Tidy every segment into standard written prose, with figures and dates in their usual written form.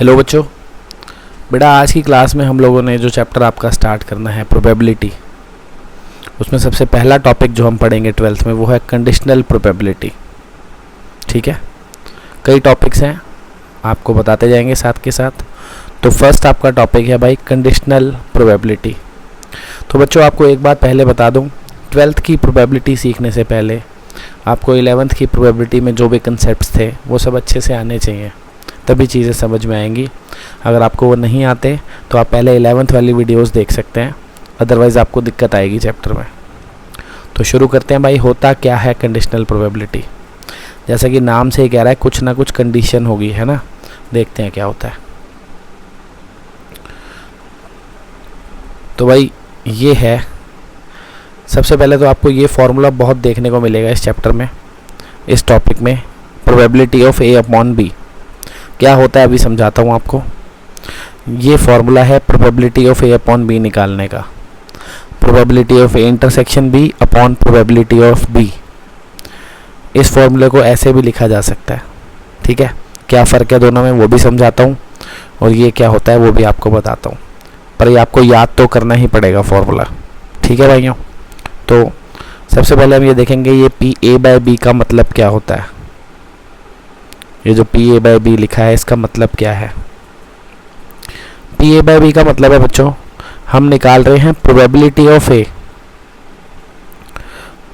Hello बच्चों, बेटा आज की क्लास में हम लोगों ने जो चैप्टर आपका स्टार्ट करना है प्रोबेबिलिटी, उसमें सबसे पहला टॉपिक जो हम पढ़ेंगे 12th में वो है कंडीशनल प्रोबेबिलिटी। ठीक है, कई टॉपिक्स हैं, आपको बताते जाएंगे साथ के साथ। तो फर्स्ट आपका टॉपिक है भाई कंडीशनल प्रोबेबिलिटी। तो बच्चों आपको एक बात पहले बता दूं, 12th की प्रोबेबिलिटी सीखने से पहले आपको 11th की प्रोबेबिलिटी में जो भी कंसेप्ट्स थे वो सब अच्छे से आने चाहिए, तभी चीज़ें समझ में आएंगी। अगर आपको वो नहीं आते तो आप पहले 11th वाली वीडियोस देख सकते हैं, अदरवाइज़ आपको दिक्कत आएगी चैप्टर में। तो शुरू करते हैं भाई, होता क्या है कंडीशनल प्रोबेबिलिटी। जैसा कि नाम से ही कह रहा है, कुछ ना कुछ कंडीशन होगी, है ना। देखते हैं क्या होता है। तो भाई ये है, सबसे पहले तो आपको ये फॉर्मूला बहुत देखने को मिलेगा इस चैप्टर में, इस टॉपिक में, probability of A upon B. क्या होता है अभी समझाता हूँ आपको। ये फॉर्मूला है probability of A upon B निकालने का, probability of A intersection B upon probability of B. इस फॉर्मूले को ऐसे भी लिखा जा सकता है, ठीक है। क्या फ़र्क है दोनों में वो भी समझाता हूँ, और ये क्या होता है वो भी आपको बताता हूँ, पर ये आपको याद तो करना ही पड़ेगा फॉर्मूला, ठीक है भाइयों। तो सबसे पहले हम ये देखेंगे, ये पी ए बाय बी का मतलब क्या होता है। ये जो पी ए बाय बी लिखा है इसका मतलब क्या है। पी ए बाय बी का मतलब है बच्चों, हम निकाल रहे हैं probability of A,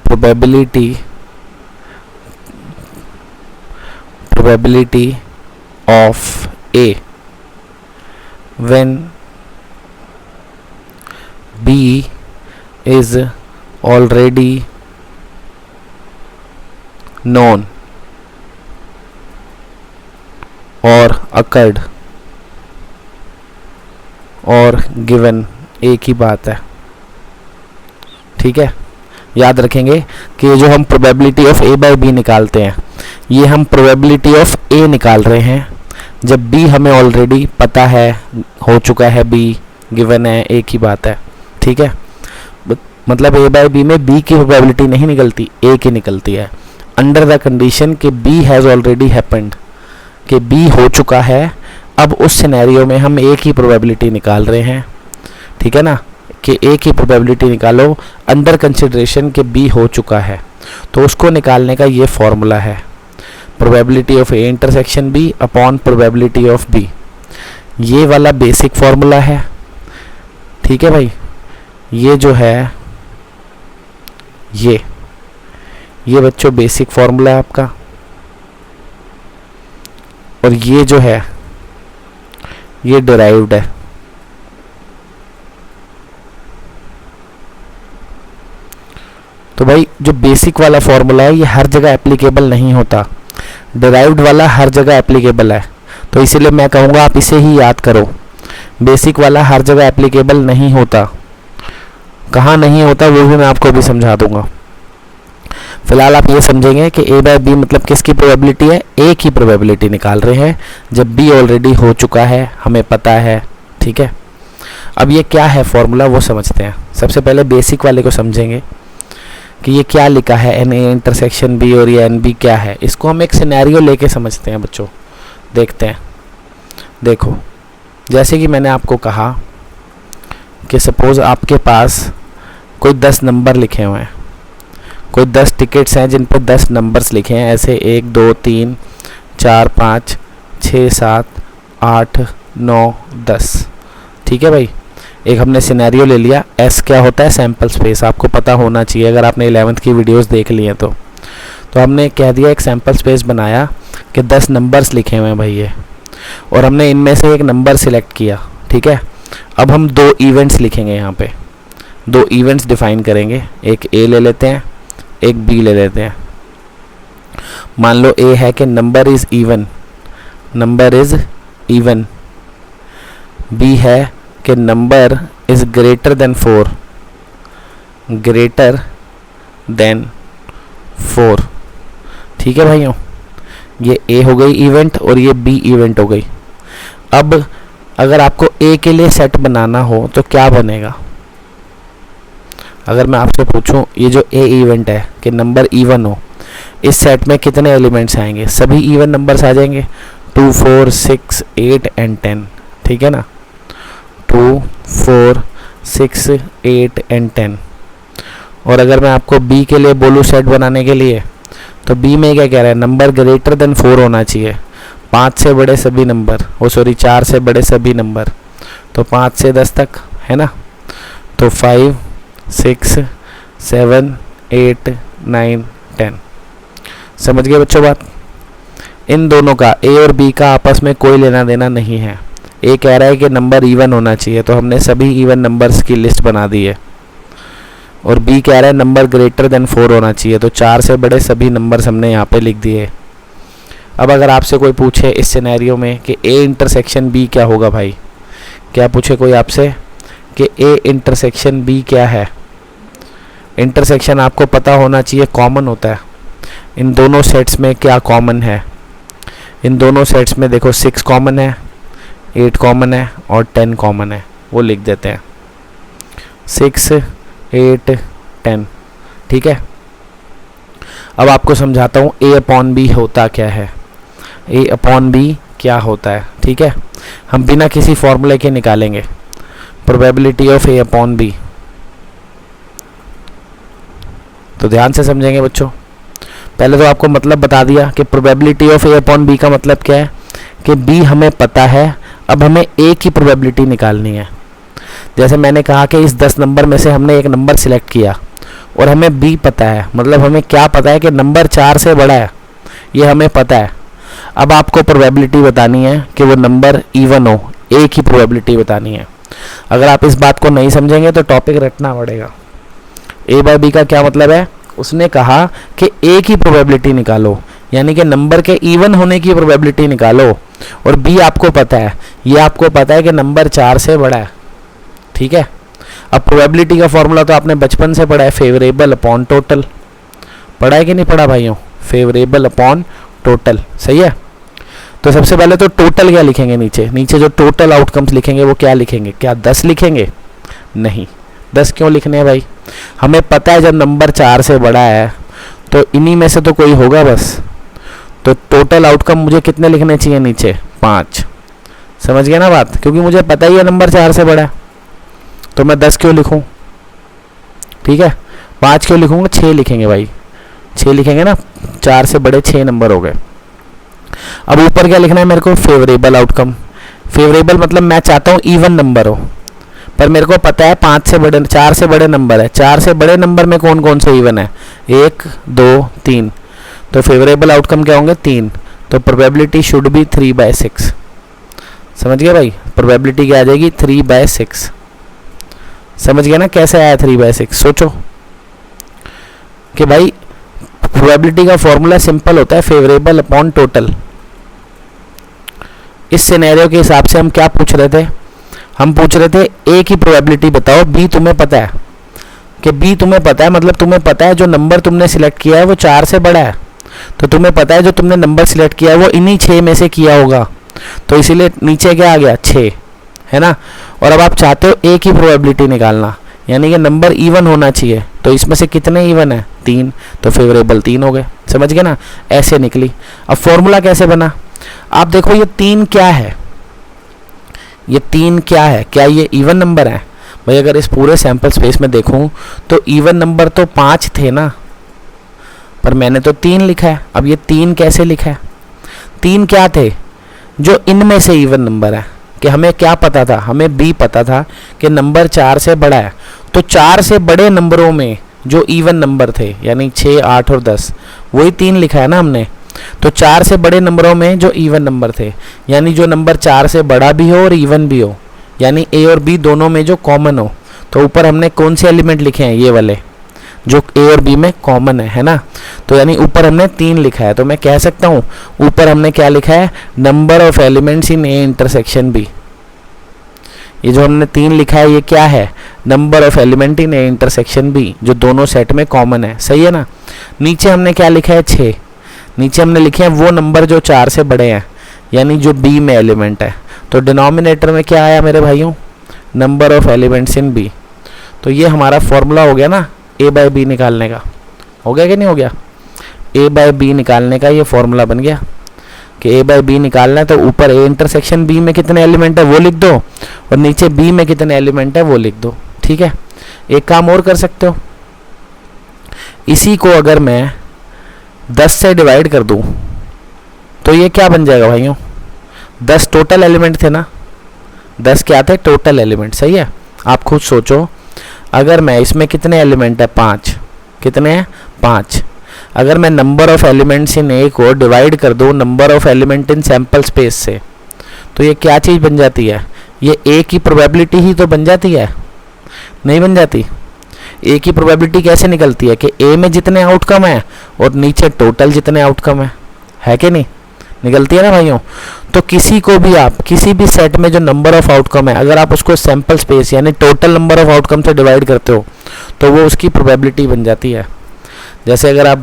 probability of A when B is already known और occurred और given, एक ही बात है, ठीक है। याद रखेंगे कि जो हम probability of A by B निकालते हैं, ये हम प्रोबेबिलिटी ऑफ ए निकाल रहे हैं जब बी हमें ऑलरेडी पता है, हो चुका है, बी गिवन है, एक ही बात है, ठीक है। मतलब ए बाय बी में बी की प्रोबेबिलिटी नहीं निकलती, ए की निकलती है, अंडर द कंडीशन कि बी हैज़ ऑलरेडी हैपेंड, कि बी हो चुका है। अब उस सिनेरियो में हम ए की प्रोबेबिलिटी निकाल रहे हैं, ठीक है ना, कि ए की प्रोबेबिलिटी निकालो अंडर कंसिडरेशन कि बी हो चुका है। तो उसको निकालने का ये फॉर्मूला है, probability of A intersection B upon probability of B. ये वाला बेसिक फॉर्मूला है, ठीक है भाई। ये जो है ये बच्चों बेसिक फॉर्मूला है आपका, और ये जो है ये डिराइव्ड है। तो भाई जो बेसिक वाला फॉर्मूला है ये हर जगह एप्लीकेबल नहीं होता, डिराइव्ड वाला हर जगह एप्लीकेबल है। तो इसीलिए मैं कहूँगा आप इसे ही याद करो, बेसिक वाला हर जगह एप्लीकेबल नहीं होता। कहाँ नहीं होता वो भी मैं आपको अभी समझा दूंगा। फिलहाल आप ये समझेंगे कि ए बाय बी मतलब किसकी प्रोबेबिलिटी है, ए की प्रोबेबिलिटी निकाल रहे हैं जब बी ऑलरेडी हो चुका है, हमें पता है, ठीक है। अब ये क्या है फॉर्मूला वो समझते हैं। सबसे पहले बेसिक वाले को समझेंगे कि ये क्या लिखा है, एन ए इंटरसेक्शन बी, और ये एन बी क्या है। इसको हम एक सिनेरियो लेके समझते हैं बच्चों, देखते हैं। देखो, जैसे कि मैंने आपको कहा कि सपोज़ आपके पास कोई 10 नंबर लिखे हुए हैं, कोई 10 टिकट्स हैं जिन पर 10 नंबर्स लिखे हैं, ऐसे 1 2 3 4 5 6 7 8 9 10, ठीक है भाई। एक हमने सिनेरियो ले लिया। एस क्या होता है, सैम्पल स्पेस, आपको पता होना चाहिए अगर आपने 11th की वीडियोस देख ली हैं तो हमने कह दिया एक सैम्पल स्पेस बनाया कि 10 नंबर्स लिखे हुए हैं भाई ये, और हमने इनमें से एक नंबर सिलेक्ट किया, ठीक है। अब हम 2 इवेंट्स लिखेंगे, यहाँ पे 2 इवेंट्स डिफाइन करेंगे, एक ए ले लेते हैं, एक बी ले लेते हैं। मान लो ए है कि नंबर इज इवन, बी है कि नंबर इज ग्रेटर देन 4, ठीक है भाइयों। ये ए हो गई इवेंट और ये बी इवेंट हो गई। अब अगर आपको ए के लिए सेट बनाना हो तो क्या बनेगा। अगर मैं आपसे पूछूं ये जो ए इवेंट है कि नंबर इवन हो, इस सेट में कितने एलिमेंट्स आएंगे, सभी इवन नंबर्स आ जाएंगे, 2, 4, 6, 8 एंड 10, ठीक है ना, 2, 4, 6, 8 एंड 10। और अगर मैं आपको बी के लिए बोलूँ सेट बनाने के लिए, तो बी में क्या कह रहा है, नंबर ग्रेटर देन 4 होना चाहिए, 5 से बड़े सभी नंबर, 4 से बड़े सभी नंबर, तो 5 से 10 तक, है ना, तो 5, 6, 7, 8, 9, 10। समझ गए बच्चों बात? इन दोनों का, ए और बी का आपस में कोई लेना देना नहीं है। ए कह रहा है कि नंबर इवन होना चाहिए, तो हमने सभी इवन नंबर्स की लिस्ट बना दी है, और बी कह रहा है नंबर ग्रेटर देन 4 होना चाहिए, तो 4 से बड़े सभी नंबर्स हमने यहाँ पे लिख दिए। अब अगर आपसे कोई पूछे इस सिनेरियो में कि ए इंटरसेक्शन बी क्या होगा भाई, क्या पूछे कोई आपसे कि ए इंटरसेक्शन बी क्या है, इंटरसेक्शन आपको पता होना चाहिए कॉमन होता है। इन दोनों सेट्स में क्या कॉमन है, इन दोनों सेट्स में देखो 6 कॉमन है, 8 कॉमन है और 10 कॉमन है, वो लिख देते हैं 6, 8, 10, ठीक है। अब आपको समझाता हूँ ए अपॉन बी होता क्या है, ए अपॉन बी क्या होता है, ठीक है। हम बिना किसी फॉर्मूले के निकालेंगे probability of A upon B. तो ध्यान से समझेंगे बच्चों। पहले तो आपको मतलब बता दिया कि probability of A upon B का मतलब क्या है कि बी हमें पता है, अब हमें ए की प्रोबेबिलिटी निकालनी है। जैसे मैंने कहा कि इस 10 नंबर में से हमने एक नंबर सिलेक्ट किया और हमें बी पता है, मतलब हमें क्या पता है कि नंबर 4 से बड़ा है, ये हमें पता है। अब आपको प्रोबेबिलिटी बतानी है कि वो नंबर इवन हो, ए की प्रोबेबिलिटी बतानी है। अगर आप इस बात को नहीं समझेंगे तो टॉपिक रटना पड़ेगा। ए बाय बी का क्या मतलब है, उसने कहा कि ए की प्रोबेबिलिटी निकालो, यानी कि नंबर के इवन होने की प्रोबेबिलिटी निकालो, और बी आपको पता है, ये आपको पता है कि नंबर 4 से बड़ा है, ठीक है। अब प्रोबेबिलिटी का फॉर्मूला तो आपने बचपन से पढ़ा है, फेवरेबल अपॉन टोटल, पढ़ा है कि नहीं पढ़ा भाइयों, फेवरेबल अपॉन टोटल, सही है। तो सबसे पहले तो टोटल क्या लिखेंगे, नीचे जो टोटल आउटकम्स लिखेंगे वो क्या लिखेंगे, क्या 10 लिखेंगे, नहीं 10 क्यों लिखने हैं भाई, हमें पता है जब नंबर 4 से बड़ा है तो इन्हीं में से तो कोई होगा बस। तो टोटल आउटकम मुझे कितने लिखने चाहिए नीचे, 5। समझ गए ना बात, क्योंकि मुझे पता ही है नंबर 4 से बड़ा है, तो मैं 10 क्यों लिखूं, ठीक है। 5 क्यों लिखूंगा, 6 लिखेंगे भाई, 6 लिखेंगे ना, 4 से बड़े 6 नंबर हो गए। अब ऊपर क्या लिखना है मेरे को, फेवरेबल आउटकम। फेवरेबल मतलब मैं चाहता हूँ इवन नंबर हो, पर मेरे को पता है 4 से बड़े नंबर है, 4 से बड़े नंबर में कौन कौन से इवन है, 1, 2, 3, तो फेवरेबल आउटकम क्या होंगे, 3, तो प्रोबेबिलिटी शुड बी 3/6। समझ गए भाई, प्रोबेबिलिटी क्या आ जाएगी, 3/6। समझ गए ना कैसे आया 3/6, सोचो कि भाई प्रोबेबिलिटी का फॉर्मूला सिंपल होता है, फेवरेबल अपॉन टोटल। इस सिनेरियो के हिसाब से हम क्या पूछ रहे थे, हम पूछ रहे थे ए की प्रोबेबिलिटी बताओ, बी तुम्हें पता है, कि बी तुम्हें पता है मतलब तुम्हें पता है जो नंबर तुमने सिलेक्ट किया है वो 4 से बड़ा है, तो तुम्हें पता है जो तुमने नंबर सिलेक्ट किया है वो इन्हीं 6 में से किया होगा, तो इसीलिए नीचे क्या आ गया, 6, है ना। और अब आप चाहते हो ए की प्रोबेबिलिटी निकालना, यानी कि नंबर इवन होना चाहिए, तो इसमें से कितने इवन है, 3, तो फेवरेबल 3 हो गए। समझ गए ना, ऐसे निकली। अब फॉर्मूला कैसे बना, आप देखो ये 3 क्या है, ये 3 क्या है, क्या ये इवन नंबर है भाई। अगर इस पूरे सैंपल स्पेस में देखूं तो इवन नंबर तो 5 थे ना, पर मैंने तो 3 लिखा है। अब ये 3 कैसे लिखा है, 3 क्या थे, जो इनमें से इवन नंबर है। कि हमें क्या पता था, हमें बी पता था कि नंबर 4 से बड़ा है, तो 4 से बड़े नंबरों में जो इवन नंबर थे यानी 6, 8 और 10, वही 3 लिखा है ना हमने। तो 4 से बड़े नंबरों में जो इवन नंबर थे, यानी जो नंबर 4 से बड़ा भी हो और इवन भी हो, यानी ए और बी दोनों में जो कॉमन हो। तो ऊपर हमने कौन से एलिमेंट लिखे हैं, ये वाले जो ए और बी में कॉमन है ना। तो यानी ऊपर हमने 3 लिखा है, तो मैं कह सकता हूँ ऊपर हमने क्या लिखा है, number of elements in A intersection B. ये जो हमने 3 लिखा है ये क्या है, number of element in A intersection B, जो दोनों सेट में कॉमन है, सही है ना। नीचे हमने क्या लिखा है, 6, नीचे हमने लिखे हैं वो नंबर जो 4 से बड़े हैं, यानी जो बी में एलिमेंट है। तो डिनोमिनेटर में क्या आया मेरे भाइयों, number of elements in B. तो ये हमारा फॉर्मूला हो गया ना ए बाय बी निकालने का, हो गया कि नहीं हो गया, ए बाय बी निकालने का ये फॉर्मूला बन गया। कि ए बाई बी निकालना है तो ऊपर ए इंटरसेक्शन बी में कितने एलिमेंट है वो लिख दो और नीचे बी में कितने एलिमेंट है वो लिख दो। ठीक है, एक काम और कर सकते हो, इसी को अगर मैं 10 से डिवाइड कर दूं तो ये क्या बन जाएगा भाइयों, 10 टोटल एलिमेंट थे ना, 10 क्या थे टोटल एलिमेंट। सही है, आप खुद सोचो, अगर मैं इसमें कितने एलिमेंट है 5, कितने हैं 5, अगर मैं नंबर ऑफ एलिमेंट्स इन ए को डिवाइड कर दूं number of element in sample space से, तो ये क्या चीज़ बन जाती है, ये ए की प्रोबेबिलिटी ही तो बन जाती है, नहीं बन जाती। ए की प्रोबेबिलिटी कैसे निकलती है कि ए में जितने आउटकम है और नीचे टोटल जितने आउटकम है कि नहीं, निकलती है ना भाइयों। तो किसी को भी आप किसी भी सेट में जो नंबर ऑफ आउटकम है अगर आप उसको सैंपल स्पेस यानी टोटल नंबर ऑफ आउटकम से डिवाइड करते हो तो वो उसकी प्रोबेबिलिटी बन जाती है। जैसे अगर आप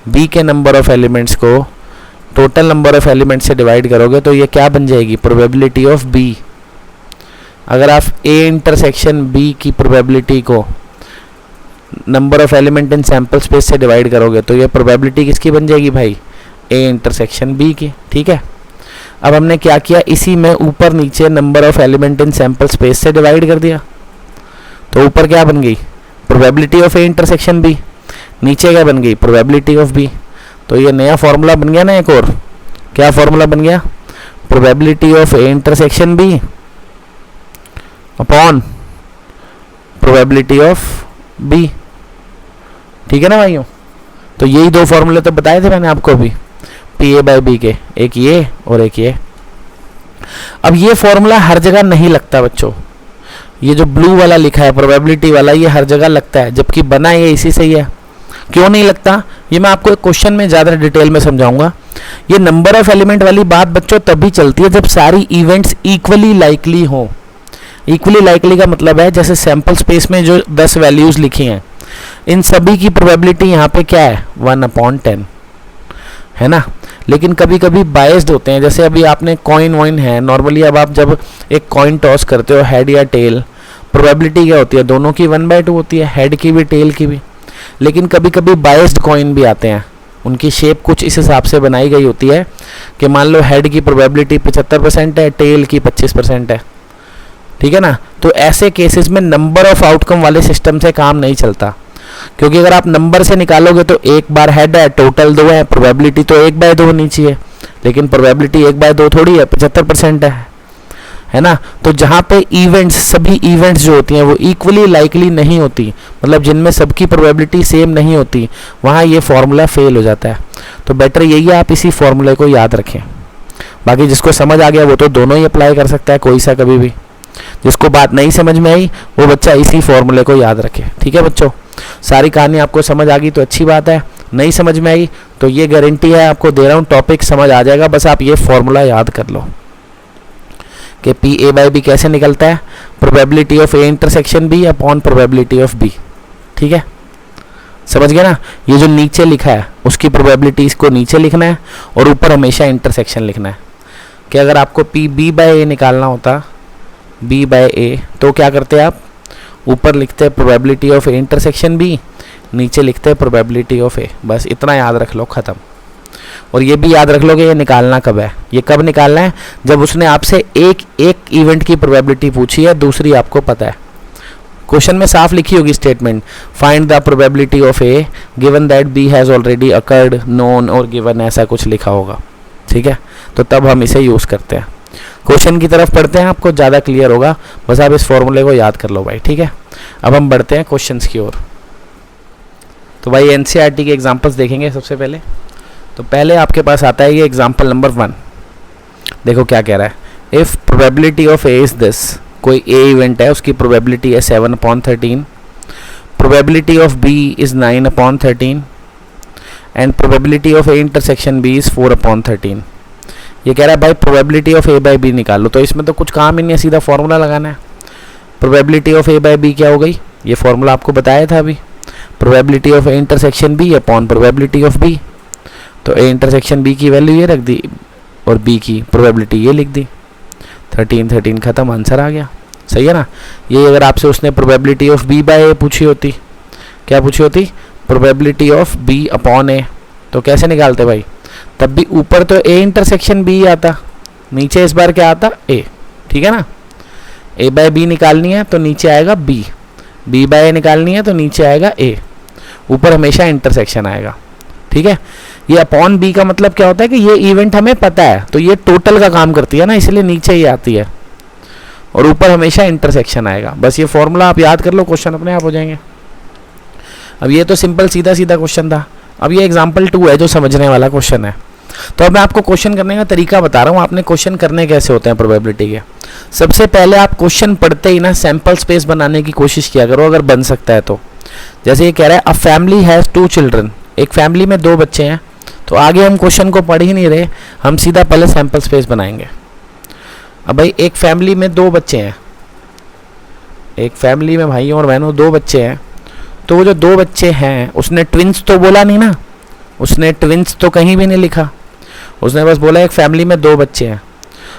बी के नंबर ऑफ एलिमेंट्स को टोटल नंबर ऑफ एलिमेंट्स से डिवाइड करोगे तो ये क्या बन जाएगी, प्रोबेबिलिटी ऑफ बी। अगर आप ए इंटरसेक्शन बी की प्रोबेबिलिटी को number of element in sample space से डिवाइड करोगे तो ये प्रोबेबिलिटी किसकी बन जाएगी भाई, ए इंटरसेक्शन बी की। ठीक है, अब हमने क्या किया, इसी में ऊपर नीचे number of element in sample space से डिवाइड कर दिया, तो ऊपर क्या बन गई, probability of A intersection B, नीचे क्या बन गई, प्रोबेबिलिटी ऑफ बी। तो ये नया फॉर्मूला बन गया ना, एक और क्या फॉर्मूला बन गया, probability of A intersection B upon probability of B. ठीक है ना भाइयों, तो यही दो फॉर्मूले तो बताए थे मैंने आपको अभी, पी ए बाई बी के, एक ये और एक ये। अब ये फॉर्मूला हर जगह नहीं लगता बच्चों, ये जो ब्लू वाला लिखा है प्रोबेबिलिटी वाला ये हर जगह लगता है, जबकि बना ये इसी से ही है। क्यों नहीं लगता, ये मैं आपको एक क्वेश्चन में ज़्यादा डिटेल में समझाऊंगा। ये नंबर ऑफ एलिमेंट वाली बात बच्चों तभी चलती है जब सारी इवेंट्स इक्वली लाइकली हो। इक्वली लाइकली का मतलब है जैसे सैंपल स्पेस में जो 10 वैल्यूज़ लिखी हैं इन सभी की प्रोबेबिलिटी यहाँ पे क्या है 1/10 है ना। लेकिन कभी कभी बायस्ड होते हैं, जैसे अभी आपने कॉइन वॉइन है, नॉर्मली अब आप जब एक कॉइन टॉस करते हो हेड या टेल, प्रोबेबिलिटी क्या होती है, दोनों की 1/2 होती है, हेड की भी टेल की भी। लेकिन कभी कभी बायस्ड कॉइन भी आते हैं, उनकी शेप कुछ इस हिसाब से बनाई गई होती है कि मान लो हेड की प्रोबेबिलिटी 75% है, टेल की 25% है। ठीक है ना, तो ऐसे केसेस में नंबर ऑफ आउटकम वाले सिस्टम से काम नहीं चलता, क्योंकि अगर आप नंबर से निकालोगे तो एक बार हेड है, टोटल 2 है, प्रोबेबिलिटी तो 1/2 होनी चाहिए, लेकिन प्रोबेबिलिटी 1/2 थोड़ी है, 75% है ना। तो जहाँ पे इवेंट्स, सभी इवेंट्स जो होती हैं वो इक्वली लाइकली नहीं होती, मतलब जिनमें सबकी प्रोबेबिलिटी सेम नहीं होती, वहाँ ये फॉर्मूला फेल हो जाता है। तो बेटर यही है आप इसी फॉर्मूले को याद रखें। बाकी जिसको समझ आ गया वो तो दोनों ही अप्लाई कर सकता है, कोई सा कभी भी। जिसको बात नहीं समझ में आई वो बच्चा इसी फॉर्मूले को याद रखे। ठीक है बच्चों, सारी कहानी आपको समझ आ गई तो अच्छी बात है, नहीं समझ में आई तो ये गारंटी है आपको दे रहा हूँ टॉपिक समझ आ जाएगा, बस आप ये फॉर्मूला याद कर लो कि पी ए बाई बी कैसे निकलता है, probability of A intersection B upon probability of B. ठीक है, समझ गए ना। ये जो नीचे लिखा है उसकी प्रोबेबिलिटी इसको नीचे लिखना है और ऊपर हमेशा इंटरसेक्शन लिखना है। कि अगर आपको पी बी बाई ए निकालना होता, बी बाई ए, तो क्या करते हैं आप, ऊपर लिखते हैं probability of A intersection B, नीचे लिखते हैं प्रोबेबिलिटी ऑफ ए। बस इतना याद रख लो, ख़त्म। और ये भी याद रख लो कि ये निकालना कब है, ये कब निकालना है, जब उसने आपसे एक इवेंट की प्रोबेबिलिटी पूछी है, दूसरी आपको पता है। क्वेश्चन में साफ लिखी होगी statement, find the probability of A given that B has already occurred, known और गिवन, ऐसा कुछ लिखा होगा। ठीक है, तो तब हम इसे यूज़ करते हैं। क्वेश्चन की तरफ पढ़ते हैं, आपको ज़्यादा क्लियर होगा, बस आप इस फॉर्मूले को याद कर लो भाई। ठीक है, अब हम बढ़ते हैं क्वेश्चंस की ओर। तो भाई एनसीईआरटी के एग्जांपल्स देखेंगे सबसे पहले। तो पहले आपके पास आता है ये एग्जांपल नंबर 1। देखो क्या कह रहा है, if probability of A is this, कोई ए इवेंट है उसकी प्रोबेबिलिटी है 7/13, probability of B is 9/13 and probability of A intersection B is 4/13। ये कह रहा है भाई probability of A by B निकालो, तो इसमें तो कुछ काम ही नहीं है, सीधा फॉर्मूला लगाना है। Probability of A by B क्या हो गई, ये फॉर्मूला आपको बताया था अभी, probability of A intersection B upon probability of B. तो ए इंटरसेक्शन बी की वैल्यू ये रख दी और बी की प्रोबेबिलिटी ये लिख दी, 13 ख़त्म, आंसर आ गया। सही है ना। ये अगर आपसे उसने प्रोबेबिलिटी ऑफ बी बाय ए पूछी होती, क्या पूछी होती, प्रोबेबिलिटी ऑफ बी अपॉन ए, तो कैसे निकालते भाई, तब भी ऊपर तो ए इंटरसेक्शन बी आता, नीचे इस बार क्या आता, ए। ठीक है ना, ए बाय बी निकालनी है तो नीचे आएगा बी, बी बाय ए निकालनी है तो नीचे आएगा ए, ऊपर हमेशा इंटरसेक्शन आएगा। ठीक है, ये अपॉन बी का मतलब क्या होता है कि ये इवेंट हमें पता है तो ये टोटल का काम करती है ना, इसलिए नीचे ही आती है और ऊपर हमेशा इंटरसेक्शन आएगा। बस ये फॉर्मूला आप याद कर लो, क्वेश्चन अपने आप हो जाएंगे। अब ये तो सिंपल सीधा सीधा क्वेश्चन था। अब ये एग्जाम्पल 2 है जो समझने वाला क्वेश्चन है। तो अब मैं आपको क्वेश्चन करने का तरीका बता रहा हूँ, आपने क्वेश्चन करने कैसे होते हैं प्रोबेबिलिटी के। सबसे पहले आप क्वेश्चन पढ़ते ही ना सैंपल स्पेस बनाने की कोशिश किया करो अगर बन सकता है तो। जैसे ये कह रहा है अ फैमिली हैज़ 2 चिल्ड्रन, एक फैमिली में 2 बच्चे हैं, तो आगे हम क्वेश्चन को पढ़ ही नहीं रहे, हम सीधा पहले सैंपल स्पेस बनाएंगे। अब भाई एक फैमिली में 2 बच्चे हैं, एक फैमिली में भाइयों और बहनों 2 बच्चे हैं, तो वो जो 2 बच्चे हैं उसने ट्विंस तो बोला नहीं ना, उसने ट्विंस तो कहीं भी नहीं लिखा, उसने बस बोला एक फैमिली में 2 बच्चे हैं।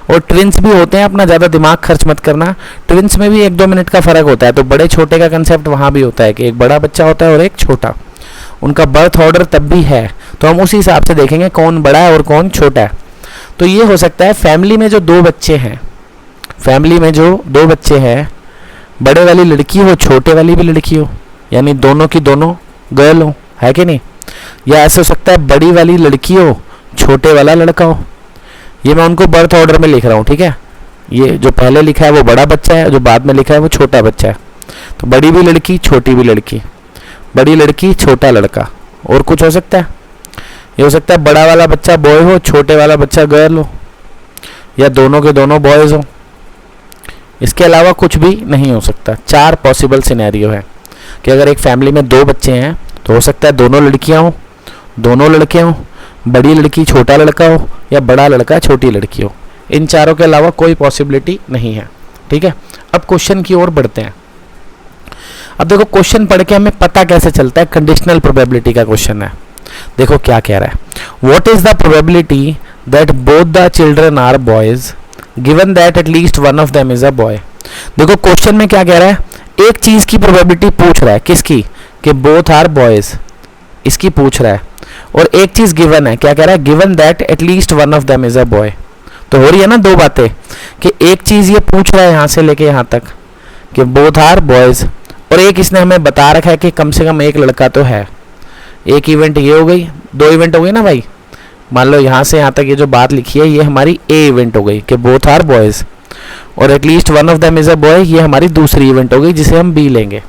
और ट्विंस भी होते हैं, अपना ज़्यादा दिमाग खर्च मत करना, ट्विंस में भी 1-2 मिनट का फ़र्क होता है, तो बड़े छोटे का कंसेप्ट वहाँ भी होता है कि एक बड़ा बच्चा होता है और एक छोटा, उनका बर्थ ऑर्डर तब भी है, तो हम उसी हिसाब से देखेंगे कौन बड़ा है और कौन छोटा है। तो ये हो सकता है फैमिली में जो 2 बच्चे हैं, फैमिली में जो 2 बच्चे हैं, बड़े वाली लड़की हो छोटे वाली भी लड़की हो, यानी दोनों की दोनों गर्ल हो, है कि नहीं। या ऐसा हो सकता है बड़ी वाली लड़की हो छोटे वाला लड़का हो। ये मैं उनको बर्थ ऑर्डर में लिख रहा हूँ, ठीक है। ये जो पहले लिखा है वो बड़ा बच्चा है, जो बाद में लिखा है वो छोटा बच्चा है। तो बड़ी भी लड़की छोटी भी लड़की, बड़ी लड़की छोटा लड़का। और कुछ हो सकता है, ये हो सकता है बड़ा वाला बच्चा बॉय हो छोटे वाला बच्चा गर्ल हो, या दोनों के दोनों बॉयज़ हो। इसके अलावा कुछ भी नहीं हो सकता। 4 पॉसिबल सिनेरियो है कि अगर एक फैमिली में 2 बच्चे हैं तो हो सकता है दोनों लड़कियां हो, दोनों लड़के हों, बड़ी लड़की छोटा लड़का हो, या बड़ा लड़का छोटी लड़की हो। इन चारों के अलावा कोई पॉसिबिलिटी नहीं है। ठीक है, अब क्वेश्चन की ओर बढ़ते हैं। अब देखो क्वेश्चन पढ़ के हमें पता कैसे चलता है, कंडीशनल प्रोबेबिलिटी का क्वेश्चन है। देखो क्या कह रहा है, what is the probability that both the children are boys given that at least one of them is a boy. देखो क्वेश्चन में क्या कह रहा है, एक चीज की प्रोबेबिलिटी पूछ रहा है, किसकी, कि बोथ आर बॉयज, इसकी पूछ रहा है। और एक चीज गिवन है, क्या कह रहा है, given that at least one of them is a boy. तो हो रही है ना 2 बातें, कि एक चीज ये पूछ रहा है यहां से लेके यहां तक कि बोथ आर बॉयज, और एक इसने हमें बता रखा है कि कम से कम एक लड़का तो है। एक इवेंट ये हो गई, 2 इवेंट हो गई ना भाई। मान लो यहां से यहां तक ये जो बात लिखी है ये हमारी ए इवेंट हो गई कि बोथ आर बॉयज, और at least one of them is a boy ये हमारी दूसरी इवेंट हो गई जिसे हम बी लेंगे।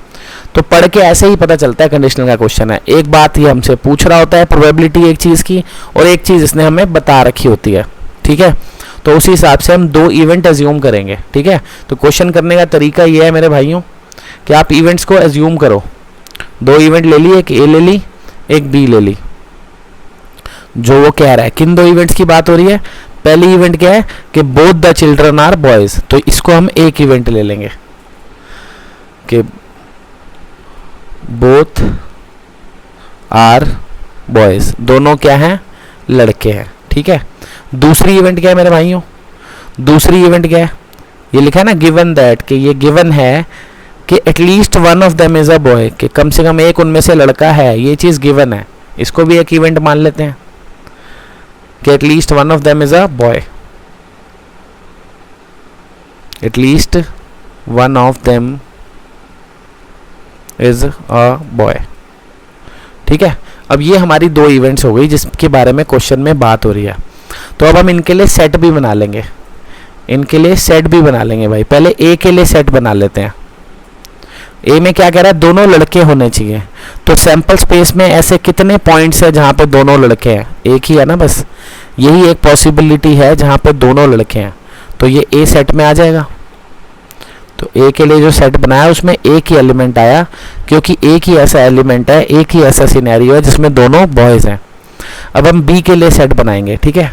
तो पढ़ के ऐसे ही पता चलता है कंडीशनल का क्वेश्चन है। एक बात ये हमसे पूछ रहा होता है प्रोबेबिलिटी एक चीज़ की, और एक चीज़ इसने हमें बता रखी होती है। ठीक है, तो उसी हिसाब से हम 2 इवेंट एज्यूम करेंगे। ठीक है, तो क्वेश्चन करने का तरीका ये है मेरे भाइयों कि आप इवेंट्स को एज्यूम करो। 2 इवेंट ले ली, एक ए ले ली एक बी ले ली। जो वो कह रहा है, किन 2 इवेंट्स की बात हो रही है, पहली इवेंट क्या है कि both the children are boys, तो इसको हम एक इवेंट ले लेंगे कि बोथ आर बॉयज, दोनों क्या हैं, लड़के हैं। ठीक है, दूसरी इवेंट क्या है मेरे भाइयों, दूसरी इवेंट क्या है, ये लिखा है ना गिवन दैट, कि ये गिवन है कि at least one of them is a boy, कि कम से कम एक उनमें से लड़का है, ये चीज़ गिवन है। इसको भी एक इवेंट मान लेते हैं कि at least one of them is a boy, at least one of them is a boy. ठीक है, अब ये हमारी 2 इवेंट्स हो गई जिसके बारे में क्वेश्चन में बात हो रही है। तो अब हम इनके लिए सेट भी बना लेंगे, इनके लिए सेट भी बना लेंगे भाई। पहले ए के लिए सेट बना लेते हैं। ए में क्या कह रहा है, दोनों लड़के होने चाहिए। तो सैंपल स्पेस में ऐसे कितने पॉइंट्स है जहाँ पे दोनों लड़के हैं, एक ही है ना, बस यही एक पॉसिबिलिटी है जहाँ पे दोनों लड़के हैं, तो ये ए सेट में आ जाएगा। तो ए के लिए जो सेट बनाया उसमें एक ही एलिमेंट आया, क्योंकि एक ही ऐसा एलिमेंट है, एक ही ऐसा सिनेरियो है जिसमें दोनों बॉयज हैं। अब हम बी के लिए सेट बनाएंगे। ठीक है,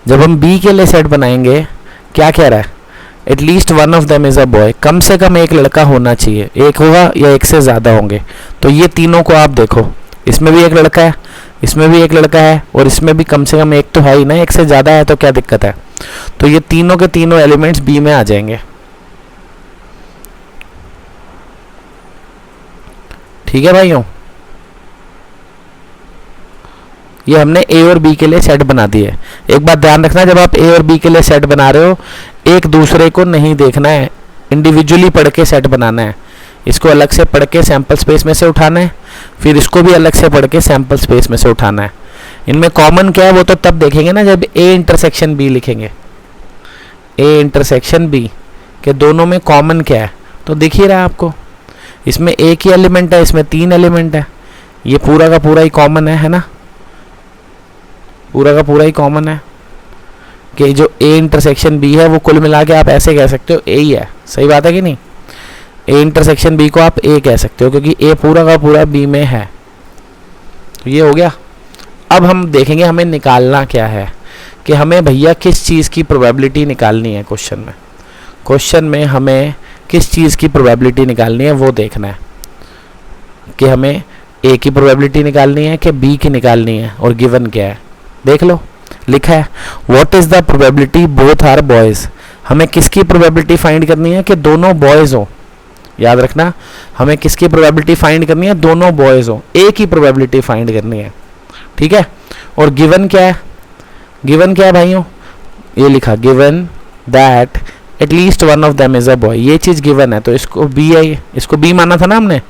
जब हम बी के लिए सेट बनाएंगे क्या कह रहा है, at least one of them is a boy, कम से कम एक लड़का होना चाहिए, एक होगा या एक से ज़्यादा होंगे। तो ये तीनों को आप देखो, इसमें भी एक लड़का है, इसमें भी एक लड़का है, और इसमें भी कम से कम एक तो है ही ना, एक से ज़्यादा है तो क्या दिक्कत है। तो ये तीनों के तीनों एलिमेंट्स बी में आ जाएंगे। ठीक है भाइयों, ये हमने ए और बी के लिए सेट बना दिए। एक बात ध्यान रखना, जब आप ए और बी के लिए सेट बना रहे हो, एक दूसरे को नहीं देखना है, इंडिविजुअली पढ़ के सेट बनाना है। इसको अलग से पढ़ के सैंपल स्पेस में से उठाना है, फिर इसको भी अलग से पढ़ के सैंपल स्पेस में से उठाना है। इनमें कॉमन क्या है वो तो तब देखेंगे ना जब ए इंटरसेक्शन बी लिखेंगे। ए इंटरसेक्शन बी के दोनों में कॉमन क्या है तो दिख ही रहा है आपको, इसमें एक ही एलिमेंट है, इसमें 3 एलिमेंट है, ये पूरा का पूरा ही कॉमन है ना, पूरा का पूरा ही कॉमन है कि जो ए इंटरसेक्शन बी है वो कुल मिला के आप ऐसे कह सकते हो ए ही है। सही बात है कि नहीं? ए इंटरसेक्शन बी को आप ए कह सकते हो क्योंकि ए पूरा का पूरा बी में है। तो ये हो गया। अब हम देखेंगे हमें निकालना क्या है कि हमें भैया किस चीज़ की प्रोबेबिलिटी निकालनी है। क्वेश्चन में हमें किस चीज़ की प्रोबेबिलिटी निकालनी है वो देखना है कि हमें ए की प्रोबेबिलिटी निकालनी है कि बी की निकालनी है और गिवन क्या है। देख लो, लिखा है what is the probability both are boys. हमें किसकी प्रोबेबिलिटी फाइंड करनी है कि दोनों बॉयज़ हो। याद रखना, हमें किसकी प्रोबेबिलिटी फाइंड करनी है, दोनों बॉयज़ हो, ए की प्रोबेबिलिटी फाइंड करनी है। ठीक है, और गिवन क्या है, गिवन क्या है भाइयों, ये लिखा given that at least one of them is a boy. ये चीज़ गिवन है तो इसको बी है, इसको बी माना था ना हमने,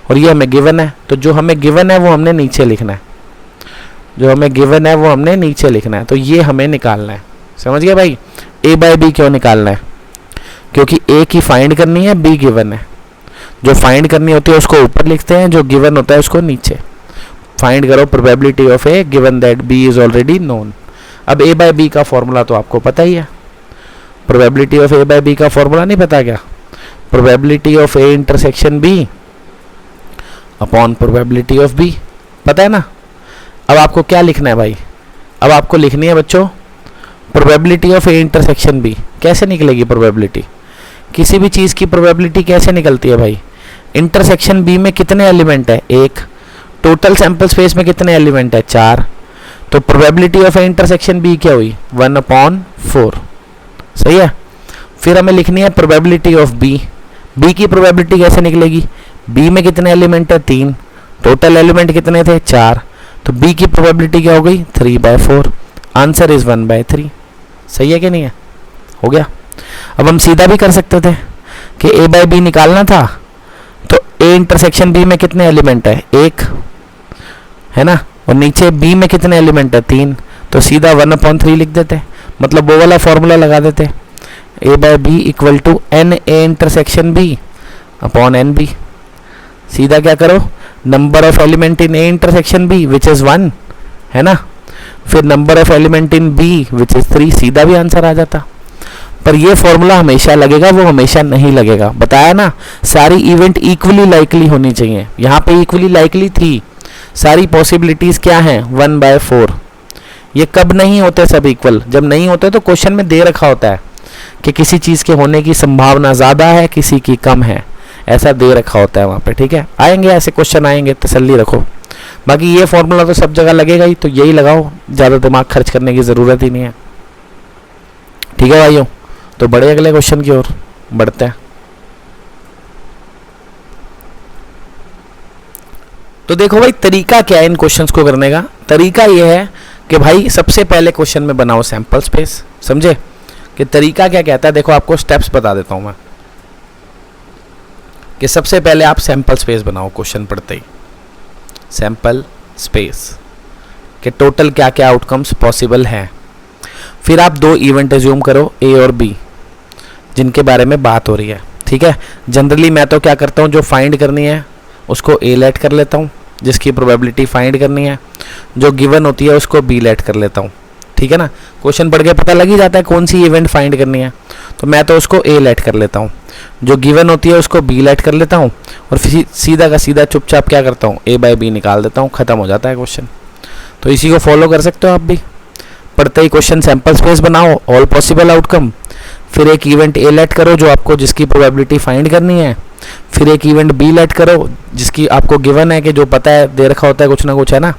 और ये हमें गिवन है। तो जो हमें गिवन है वो हमने नीचे लिखना है, जो हमें गिवन है वो हमने नीचे लिखना है। तो ये हमें निकालना है। समझ गए भाई? ए बाय बी क्यों निकालना है? क्योंकि ए की फाइंड करनी है, बी गिवन है। जो फाइंड करनी होती है उसको ऊपर लिखते हैं, जो गिवन होता है उसको नीचे। फाइंड करो probability of A given that B is already known. अब ए बाय बी का फॉर्मूला तो आपको पता ही है। Probability of A by B का फॉर्मूला नहीं पता क्या? Probability of A intersection B upon probability of B, पता है ना? अब आपको क्या लिखना है भाई? अब आपको लिखनी है बच्चों probability of A intersection B. कैसे निकलेगी प्रोबेबिलिटी? किसी भी चीज़ की प्रोबेबिलिटी कैसे निकलती है भाई? इंटरसेक्शन बी में कितने एलिमेंट है? 1। टोटल सैंपल स्पेस में कितने एलिमेंट है? 4। तो probability of A intersection B क्या हुई? 1/4। सही है। फिर हमें लिखनी है प्रोबेबिलिटी ऑफ बी। बी की प्रोबेबिलिटी कैसे निकलेगी? बी में कितने एलिमेंट है? 3। टोटल एलिमेंट कितने थे? 4। तो बी की प्रोबेबिलिटी क्या हो गई? 3/4। Answer is 1/3। सही है कि नहीं है? हो गया। अब हम सीधा भी कर सकते थे कि ए बाय बी निकालना था तो ए इंटरसेक्शन बी में कितने एलिमेंट है? 1 है ना, और नीचे बी में कितने एलिमेंट है? 3। तो सीधा 1/3 लिख देते, मतलब वो वाला फॉर्मूला लगा देते, A by B equal to n A intersection B upon n B. सीधा क्या करो, number of element in A intersection B which is 1 है ना, फिर number of element in B which is 3, सीधा भी आंसर आ जाता। पर ये फॉर्मूला हमेशा लगेगा, वो हमेशा नहीं लगेगा। बताया ना, सारी इवेंट इक्वली लाइकली होनी चाहिए। यहाँ पे इक्वली लाइकली थी, सारी पॉसिबिलिटीज क्या हैं? 1/4। ये कब नहीं होते सब इक्वल? जब नहीं होते तो क्वेश्चन में दे रखा होता है कि किसी चीज़ के होने की संभावना ज़्यादा है, किसी की कम है, ऐसा दे रखा होता है वहाँ पे। ठीक है, आएंगे ऐसे क्वेश्चन आएंगे, तसल्ली रखो। बाकी ये फॉर्मूला तो सब जगह लगेगा ही, तो यही लगाओ, ज़्यादा दिमाग खर्च करने की ज़रूरत ही नहीं है। ठीक है भाइयों, तो बड़े अगले क्वेश्चन की ओर बढ़ते हैं। तो देखो भाई, तरीका क्या है इन क्वेश्चंस को करने का? तरीका ये है कि भाई सबसे पहले क्वेश्चन में बनाओ सैंपल स्पेस। समझे कि तरीका क्या कहता है? देखो आपको स्टेप्स बता देता हूं मैं कि सबसे पहले आप सैंपल स्पेस बनाओ क्वेश्चन पढ़ते ही। सैंपल स्पेस के टोटल क्या क्या आउटकम्स पॉसिबल हैं। फिर आप 2 इवेंट एज्यूम करो, ए और बी, जिनके बारे में बात हो रही है। ठीक है, जनरली मैं तो क्या करता हूँ, जो फाइंड करनी है उसको ए लेट कर लेता हूँ, जिसकी प्रोबेबिलिटी फाइंड करनी है जो गिवन होती है उसको बी लेट कर लेता हूँ। ठीक है ना, क्वेश्चन पढ़ के पता लग ही जाता है कौन सी इवेंट फाइंड करनी है, तो मैं तो उसको ए लेट कर लेता हूँ, जो गिवन होती है उसको बी लेट कर लेता हूँ, और फिर सीधा का सीधा चुपचाप क्या करता हूँ, ए बाय बी निकाल देता हूँ, ख़त्म हो जाता है क्वेश्चन। तो इसी को फॉलो कर सकते हो आप भी। पढ़ते ही क्वेश्चन सैंपल स्पेस बनाओ, ऑल पॉसिबल आउटकम, फिर एक इवेंट ए लेट करो जो आपको जिसकी प्रोबेबिलिटी फाइंड करनी है, फिर एक इवेंट बी लेट करो जिसकी आपको गिवन है कि जो पता है दे रखा होता है कुछ ना कुछ, है ना,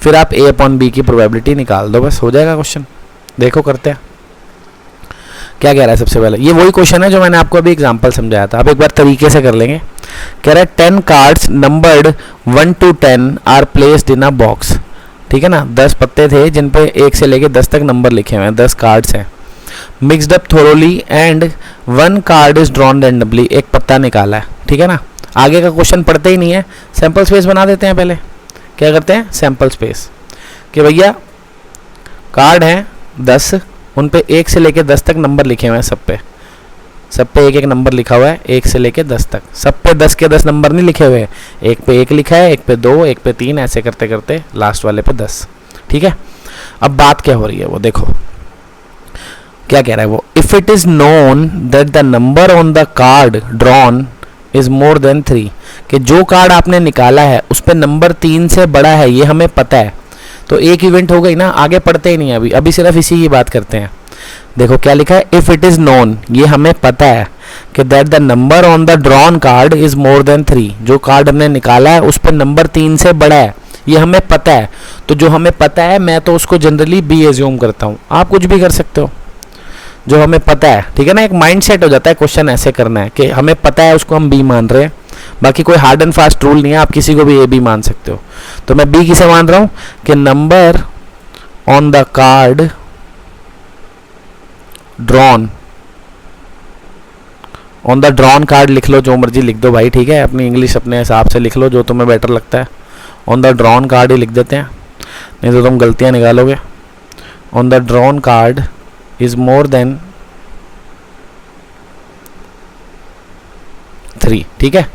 फिर आप ए अपॉन बी की प्रोबेबिलिटी निकाल दो, बस हो जाएगा क्वेश्चन। देखो करते हैं क्या कह रहा है। सबसे पहले ये वही क्वेश्चन है जो मैंने आपको अभी एग्जांपल समझाया था, अब एक बार तरीके से कर लेंगे। कह रहा है 10 cards numbered 1 to 10 are placed in a box. ठीक है ना, 10 पत्ते थे जिन पे 1 से लेके 10 तक नंबर लिखे हुए हैं, 10 कार्ड्स हैं। Mixed up thoroughly and 1 card is drawn randomly, एक पत्ता निकाला है, ठीक है ना। आगे का क्वेश्चन पढ़ते ही नहीं है, सैंपल स्पेस बना देते हैं। पहले क्या करते हैं, सैंपल स्पेस, कि भैया कार्ड हैं 10, उन पे 1 से लेके 10 तक नंबर लिखे हुए हैं, सब पे एक एक नंबर लिखा हुआ है 1 से लेके 10 तक। सब पे 10 के 10 नंबर नहीं लिखे हुए हैं, एक पे 1 लिखा है, एक पे 2, एक पे 3, ऐसे करते करते लास्ट वाले पे 10, ठीक है। अब बात क्या हो रही है वो देखो, क्या कह रहा है वो, if it is known that the number on the card drawn is more than 3, कि जो कार्ड आपने निकाला है उस पर नंबर 3 से बड़ा है, ये हमें पता है। तो एक इवेंट हो गई ना, आगे पढ़ते ही नहीं है अभी सिर्फ इसी की बात करते हैं। देखो क्या लिखा है, इफ इट इज नोन, ये हमें पता है कि that the number on the drawn card is more than 3, जो कार्ड हमने निकाला है उस पर नंबर 3 से बड़ा है, ये हमें पता है। तो जो हमें पता है मैं तो उसको जनरली बी एज्यूम करता हूँ, आप कुछ भी कर सकते हो, जो हमें पता है, ठीक है ना। एक माइंड सेट हो जाता है, क्वेश्चन ऐसे करना है कि हमें पता है उसको हम बी मान रहे हैं, बाकी कोई हार्ड एंड फास्ट रूल नहीं है, आप किसी को भी ए बी मान सकते हो। तो मैं बी किसे मान रहा हूँ कि number on the card drawn, on the drawn card लिख लो, जो मर्जी लिख दो भाई, ठीक है, अपनी इंग्लिश अपने हिसाब से लिख लो, जो तुम्हें बेटर लगता है। ऑन द ड्रॉन कार्ड ही लिख देते हैं, नहीं तो तुम गलतियां निकालोगे। On the drawn card is more than 3, ठीक है।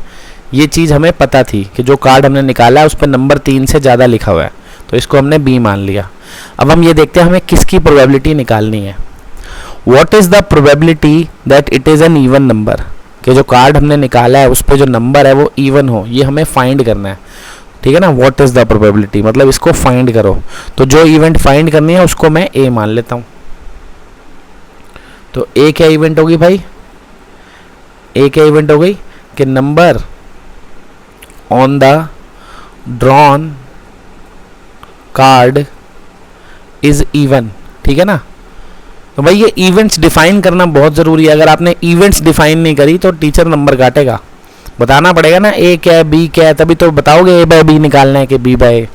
ये चीज़ हमें पता थी कि जो कार्ड हमने निकाला है उस पर नंबर 3 से ज़्यादा लिखा हुआ है, तो इसको हमने बी मान लिया। अब हम ये देखते हैं हमें किसकी प्रोबेबिलिटी निकालनी है। What is the probability that it is an even number, कि जो कार्ड हमने निकाला है उस पर जो नंबर है वो इवन हो, ये हमें फाइंड करना है, ठीक है ना। व्हाट इज़ द प्रोबेबिलिटी मतलब इसको फाइंड करो, तो जो इवेंट फाइंड करनी है उसको मैं ए मान लेता हूँ। तो ए क्या इवेंट होगी भाई, ए क्या इवेंट हो गई कि number on the drawn card is even, ठीक है ना। तो भाई ये इवेंट्स डिफाइन करना बहुत ज़रूरी है, अगर आपने इवेंट्स डिफाइन नहीं करी तो टीचर नंबर काटेगा। बताना पड़ेगा ना ए क्या है बी क्या है, तभी तो बताओगे ए बाय बी निकालना है कि बी बाय ए,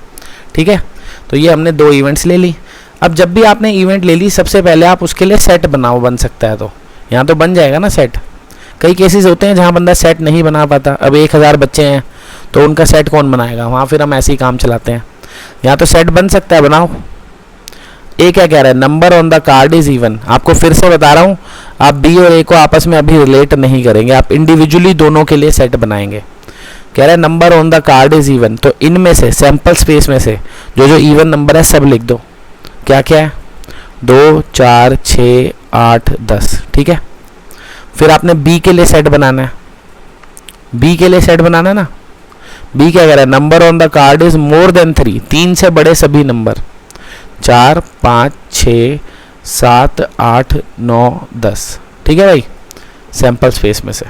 ठीक है। तो ये हमने 2 इवेंट्स ले ली। अब जब भी आपने इवेंट ले ली, सबसे पहले आप उसके लिए सेट बनाओ, बन सकता है तो यहाँ तो बन जाएगा ना सेट। कई केसेस होते हैं जहाँ बंदा सेट नहीं बना पाता, अब 1000 बच्चे हैं तो उनका सेट कौन बनाएगा, वहाँ फिर हम ऐसे ही काम चलाते हैं। यहाँ तो सेट बन सकता है, बनाओ। ए क्या कह रहा है, number on the card is even. आपको फिर से बता रहा हूँ, आप बी और ए को आपस में अभी रिलेट नहीं करेंगे, आप इंडिविजुअली दोनों के लिए सेट बनाएंगे। कह रहा है number on the card is even, तो इनमें से सैंपल स्पेस में से जो जो इवन नंबर है सब लिख दो। क्या क्या है, 2, 4, 6, 8, 10, ठीक है। फिर आपने बी के लिए सेट बनाना है, बी के लिए सेट बनाना है ना। बी क्या कह रहा है, number on the card is more than 3, 3 से बड़े सभी नंबर, 4, 5, 6, 7, 8, 9, 10, ठीक है भाई, सैंपल स्पेस में से।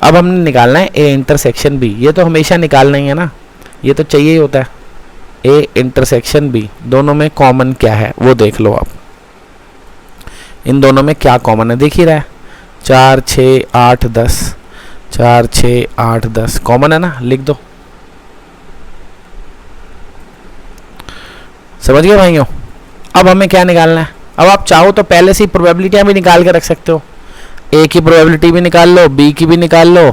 अब हमने निकालना है ए इंटरसेक्शन बी, ये तो हमेशा निकालना ही है ना, ये तो चाहिए ही होता है। ए इंटरसेक्शन बी, दोनों में कॉमन क्या है वो देख लो आप, इन दोनों में क्या कॉमन है देख ही रहा है, 4, 6, 8, 10, 4, 6, 8, 10 कॉमन है ना, लिख दो। समझ गए भाइयों। अब हमें क्या निकालना है, अब आप चाहो तो पहले से ही प्रोबेबिलिटियां भी निकाल के रख सकते हो, ए की प्रोबेबिलिटी भी निकाल लो, बी की भी निकाल लो,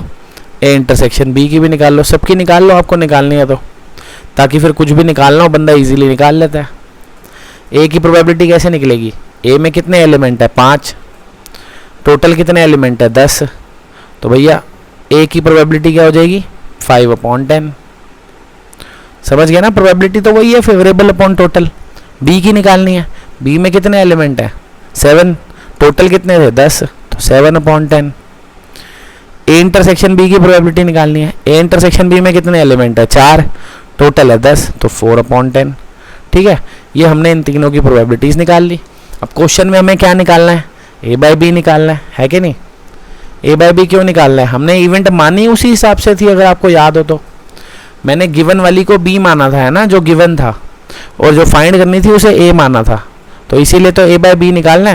ए इंटरसेक्शन बी की भी निकाल लो, सबकी निकाल लो आपको निकालनी है तो, ताकि फिर कुछ भी निकालना हो बंदा इजीली निकाल लेता है। ए की प्रोबेबिलिटी कैसे निकलेगी, ए में कितने एलिमेंट है 5, टोटल कितने एलिमेंट है 10, तो भैया ए की प्रोबेबिलिटी क्या हो जाएगी 5/10। समझ गया ना, प्रोबेबिलिटी तो वही है फेवरेबल अपॉन टोटल। बी की निकालनी है, बी में कितने एलिमेंट है 7, टोटल कितने थे 10, तो 7/10। ए इंटरसेक्शन बी की प्रोबेबिलिटी निकालनी है, ए इंटरसेक्शन बी में कितने एलिमेंट है 4, टोटल है 10, तो 4/10, ठीक है। ये हमने इन तीनों की प्रोबेबिलिटीज़ निकाल ली। अब क्वेश्चन में हमें क्या निकालना है, ए बाय बी निकालना है कि नहीं। ए बाय बी क्यों निकालना है, हमने इवेंट मानी उसी हिसाब से थी, अगर आपको याद हो तो। मैंने गिवन वाली को बी माना था, है ना, जो गिवन था, और जो फाइंड करनी थी उसे ए माना था, तो इसीलिए तो ए बाय बी निकालना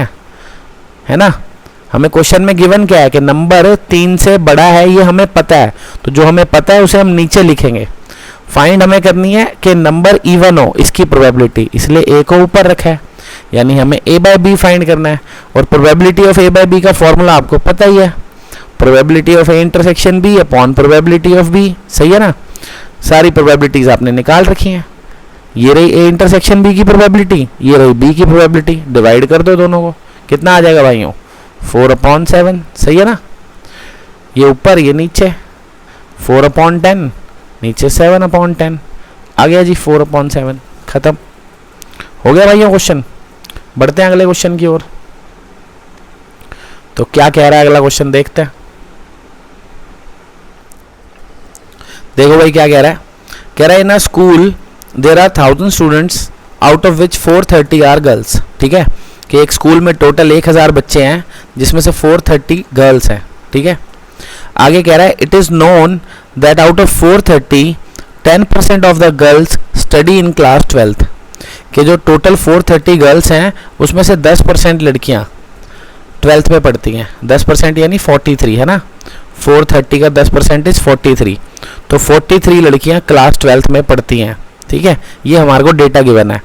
है ना। हमें क्वेश्चन में गिवन क्या है कि नंबर 3 से बड़ा है, ये हमें पता है, तो जो हमें पता है उसे हम नीचे लिखेंगे। फाइंड हमें करनी है कि नंबर इवन हो, इसकी प्रोबेबिलिटी, इसलिए ए को ऊपर रखा है, यानी हमें ए बाय बी फाइंड करना है। और probability of A by B का फॉर्मूला आपको पता ही है, probability of A intersection B upon probability of B. सही है ना, सारी प्रोबेबिलिटीज आपने निकाल रखी हैं। ये रही ए इंटरसेक्शन बी की प्रोबेबिलिटी, ये रही बी की प्रोबेबिलिटी, डिवाइड कर दो दोनों को, कितना आ जाएगा भाइयों, 4/7। सही है ना, ये ऊपर ये नीचे, 4/10 नीचे 7/10 आ गया जी 4/7। खत्म हो गया भाइयों क्वेश्चन। बढ़ते हैं अगले क्वेश्चन की ओर। तो क्या कह रहा है अगला क्वेश्चन, देखते हैं। देखो भाई क्या कह रहा है, कह रहा है in a school there are 1000 students out of which 430 are girls. ठीक है, कि एक स्कूल में टोटल 1000 बच्चे हैं जिसमें से 430 गर्ल्स हैं। ठीक है, आगे कह रहा है it is known that out of 430 10% of the girls study in class 12th। कि जो टोटल 430 गर्ल्स हैं उसमें से 10% लड़कियां 12th में पढ़ती हैं। 10% यानी 43 है ना, 430 का 10% इज 43, तो 43 लड़कियां क्लास 12th में पढ़ती हैं। ठीक है, ये हमारे को डेटा गिवन है।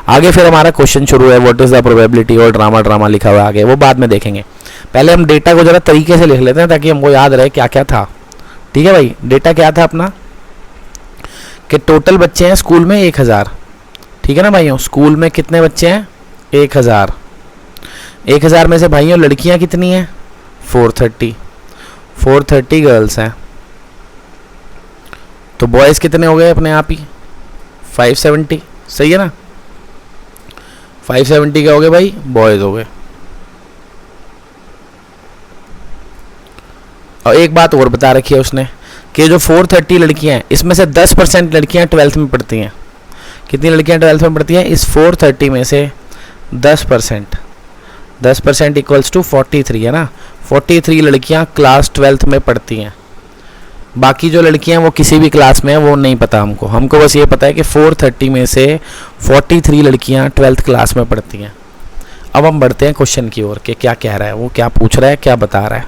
आगे फिर हमारा क्वेश्चन शुरू है, व्हाट इज द प्रोबेबिलिटी, और ड्रामा लिखा हुआ है आगे, वो बाद में देखेंगे। पहले हम डेटा को जरा तरीके से लिख लेते हैं ताकि हमको याद रहे क्या क्या था। ठीक है भाई, डेटा क्या था अपना, कि टोटल बच्चे हैं स्कूल में 1000। ठीक है ना भाइयों, स्कूल में कितने बच्चे हैं, 1000। 1000 में से भाइयों लड़कियां कितनी हैं, 430 गर्ल्स हैं। तो बॉयज़ कितने हो गए अपने आप ही, 570। सही है ना, 570 क्या हो गए भाई, बॉयज़ हो गए। और एक बात और बता रखी है उसने कि जो 430 लड़कियां हैं इसमें से 10% लड़कियां 12th में पढ़ती हैं। कितनी लड़कियां 12th में पढ़ती हैं, इस 430 में से 10% इक्वल्स टू 43 है ना, 43 लड़कियां क्लास 12th में पढ़ती हैं। बाकी जो लड़कियां वो किसी भी क्लास में है वो नहीं पता हमको बस ये पता है कि 430 में से 43 लड़कियां 12th क्लास में पढ़ती हैं। अब हम बढ़ते हैं क्वेश्चन की ओर कि क्या कह रहा है, वो क्या पूछ रहा है, क्या बता रहा है।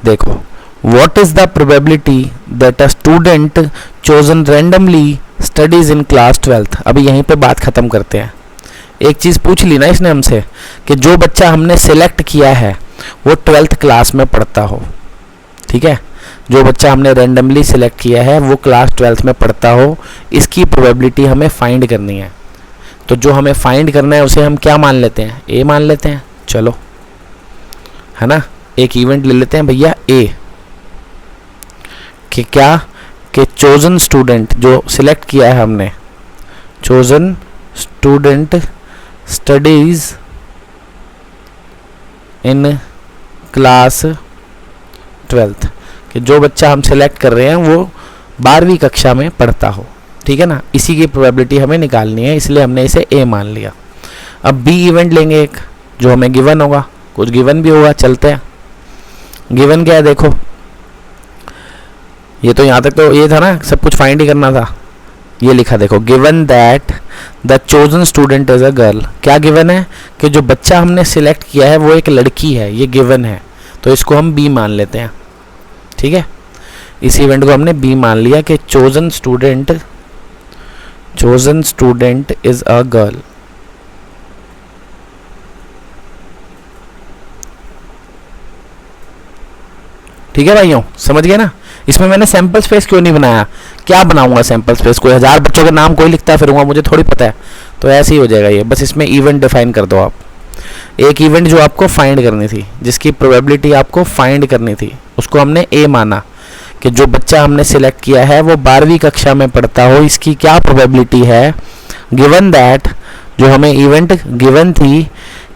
देखो, what is the probability that a student chosen randomly studies in class 12th। अभी यहीं पे बात ख़त्म करते हैं। एक चीज़ पूछ ली ना इसने हमसे कि जो बच्चा हमने सिलेक्ट किया है वो 12th क्लास में पढ़ता हो। ठीक है, जो बच्चा हमने रैंडमली सिलेक्ट किया है वो क्लास 12th में पढ़ता हो, इसकी प्रोबेबिलिटी हमें फाइंड करनी है। तो जो हमें फाइंड करना है उसे हम क्या मान लेते हैं, ए मान लेते हैं। चलो, है ना, एक इवेंट ले लेते हैं भैया ए, कि क्या, कि चोजन स्टूडेंट जो सिलेक्ट किया है हमने, chosen student studies in class 12th। कि जो बच्चा हम सिलेक्ट कर रहे हैं वो 12वीं कक्षा में पढ़ता हो। ठीक है ना, इसी की प्रोबेबिलिटी हमें निकालनी है, इसलिए हमने इसे ए मान लिया। अब बी इवेंट लेंगे एक जो हमें गिवन होगा, कुछ गिवन भी होगा, चलते हैं। गिवन क्या है देखो, ये तो यहाँ तक तो ये था ना, सब कुछ फाइंड ही करना था। ये लिखा देखो, given that the chosen student is a girl. क्या गिवन है, कि जो बच्चा हमने सिलेक्ट किया है वो एक लड़की है, ये गिवन है, तो इसको हम बी मान लेते हैं। ठीक है, इस इवेंट को हमने बी मान लिया कि chosen student is a girl. ठीक है भाइयों, समझ गए ना। इसमें मैंने सैंपल स्पेस क्यों नहीं बनाया, क्या बनाऊंगा सैंपल स्पेस, कोई 1000 बच्चों के नाम कोई लिखता फिरूंगा, मुझे थोड़ी पता है, तो ऐसे ही हो जाएगा ये। बस इसमें इवेंट डिफाइन कर दो आप, एक इवेंट जो आपको फाइंड करनी थी, जिसकी प्रोबेबिलिटी आपको फाइंड करनी थी, उसको हमने ए माना कि जो बच्चा हमने सिलेक्ट किया है वो 12वीं कक्षा में पढ़ता हो, इसकी क्या प्रोबेबिलिटी है, गिवन दैट, जो हमें इवेंट गिवन थी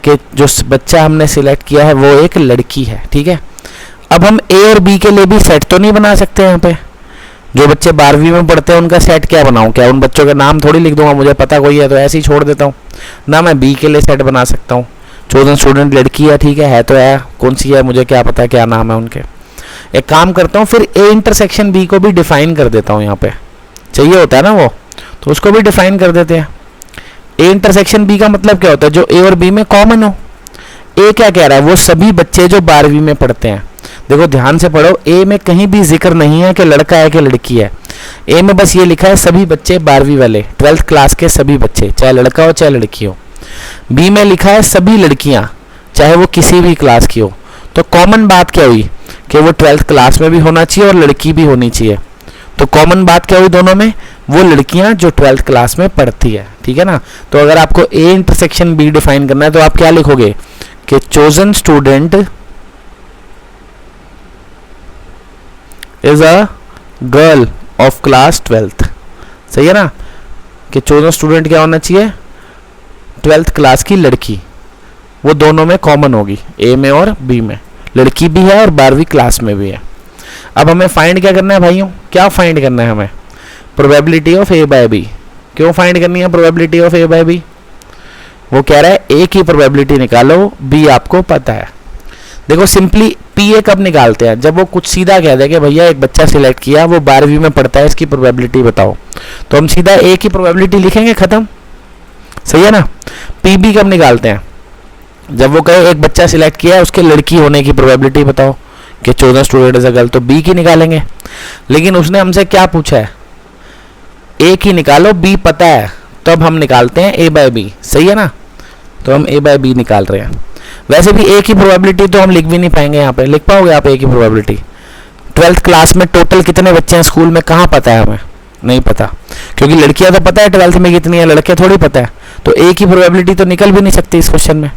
कि जो बच्चा हमने सिलेक्ट किया है वो एक लड़की है। ठीक है, अब हम ए और बी के लिए भी सेट तो नहीं बना सकते। यहाँ पे जो बच्चे 12वीं में पढ़ते हैं उनका सेट क्या बनाऊँ, क्या उन बच्चों के नाम थोड़ी लिख दूंगा, मुझे पता कोई है तो ऐसे ही छोड़ देता हूँ ना। मैं बी के लिए सेट बना सकता हूँ, चोजन स्टूडेंट लड़की है, ठीक है तो है, कौन सी है मुझे क्या पता है क्या नाम है उनके। एक काम करता हूँ, फिर ए इंटरसेक्शन बी को भी डिफाइन कर देता हूँ। यहाँ पे चाहिए होता है ना वो, तो उसको भी डिफाइन कर देते हैं। ए इंटरसेक्शन बी का मतलब क्या होता है, जो ए और बी में कॉमन हो। ए क्या कह रहा है, वो सभी बच्चे जो 12वीं में पढ़ते हैं। देखो ध्यान से पढ़ो, ए में कहीं भी जिक्र नहीं है कि लड़का है कि लड़की है, ए में बस ये लिखा है सभी बच्चे 12वीं वाले, 12th क्लास के सभी बच्चे, चाहे लड़का हो चाहे लड़की हो। बी में लिखा है सभी लड़कियां, चाहे वो किसी भी क्लास की हो। तो कॉमन बात क्या हुई कि वो 12th क्लास में भी होना चाहिए और लड़की भी होनी चाहिए। तो कॉमन बात क्या हुई दोनों में, वो लड़कियां जो 12th क्लास में पढ़ती है, ठीक है ना। तो अगर आपको ए इंटरसेक्शन बी डिफाइन करना है तो आप क्या लिखोगे कि chosen student is a girl of class 12th। सही है ना, कि चोजन स्टूडेंट क्या होना चाहिए, 12th क्लास की लड़की। वो दोनों में कॉमन होगी, ए में और बी में, लड़की भी है और 12वीं क्लास में भी है। अब हमें फाइंड क्या करना है भाइयों, क्या फाइंड करना है हमें, probability of A by B. क्यों फाइंड करनी है probability of A by B, वो कह रहा है ए की प्रोबेबिलिटी निकालो, बी आपको पता है। देखो सिंपली पी ए कब निकालते हैं, जब वो कुछ सीधा कह दे कि भैया एक बच्चा सिलेक्ट किया, वो 12वीं में पढ़ता है, इसकी प्रोबेबिलिटी बताओ, तो हम सीधा ए की प्रोबेबिलिटी लिखेंगे, खत्म। सही है ना। पी बी कब निकालते हैं, जब वो कहे एक बच्चा सिलेक्ट किया है, उसके लड़की होने की प्रोबेबिलिटी बताओ कि 14 स्टूडेंट इज अ गर्ल, तो बी की निकालेंगे। लेकिन उसने हमसे क्या पूछा है, ए की निकालो, बी पता है, तो अब हम निकालते हैं ए बाय बी। सही है ना, तो हम ए बाय बी निकाल रहे हैं। वैसे भी ए की प्रोबेबिलिटी तो हम लिख भी नहीं पाएंगे, यहाँ पे लिख पाओगे आप ए की प्रोबेबिलिटी, 12th क्लास में टोटल कितने बच्चे हैं स्कूल में, कहाँ पता है हमें, नहीं पता, क्योंकि लड़कियां तो पता है 12th में कितनी है, लड़के थोड़ी पता है। तो ए की प्रोबेबिलिटी तो निकल भी नहीं सकती इस क्वेश्चन में,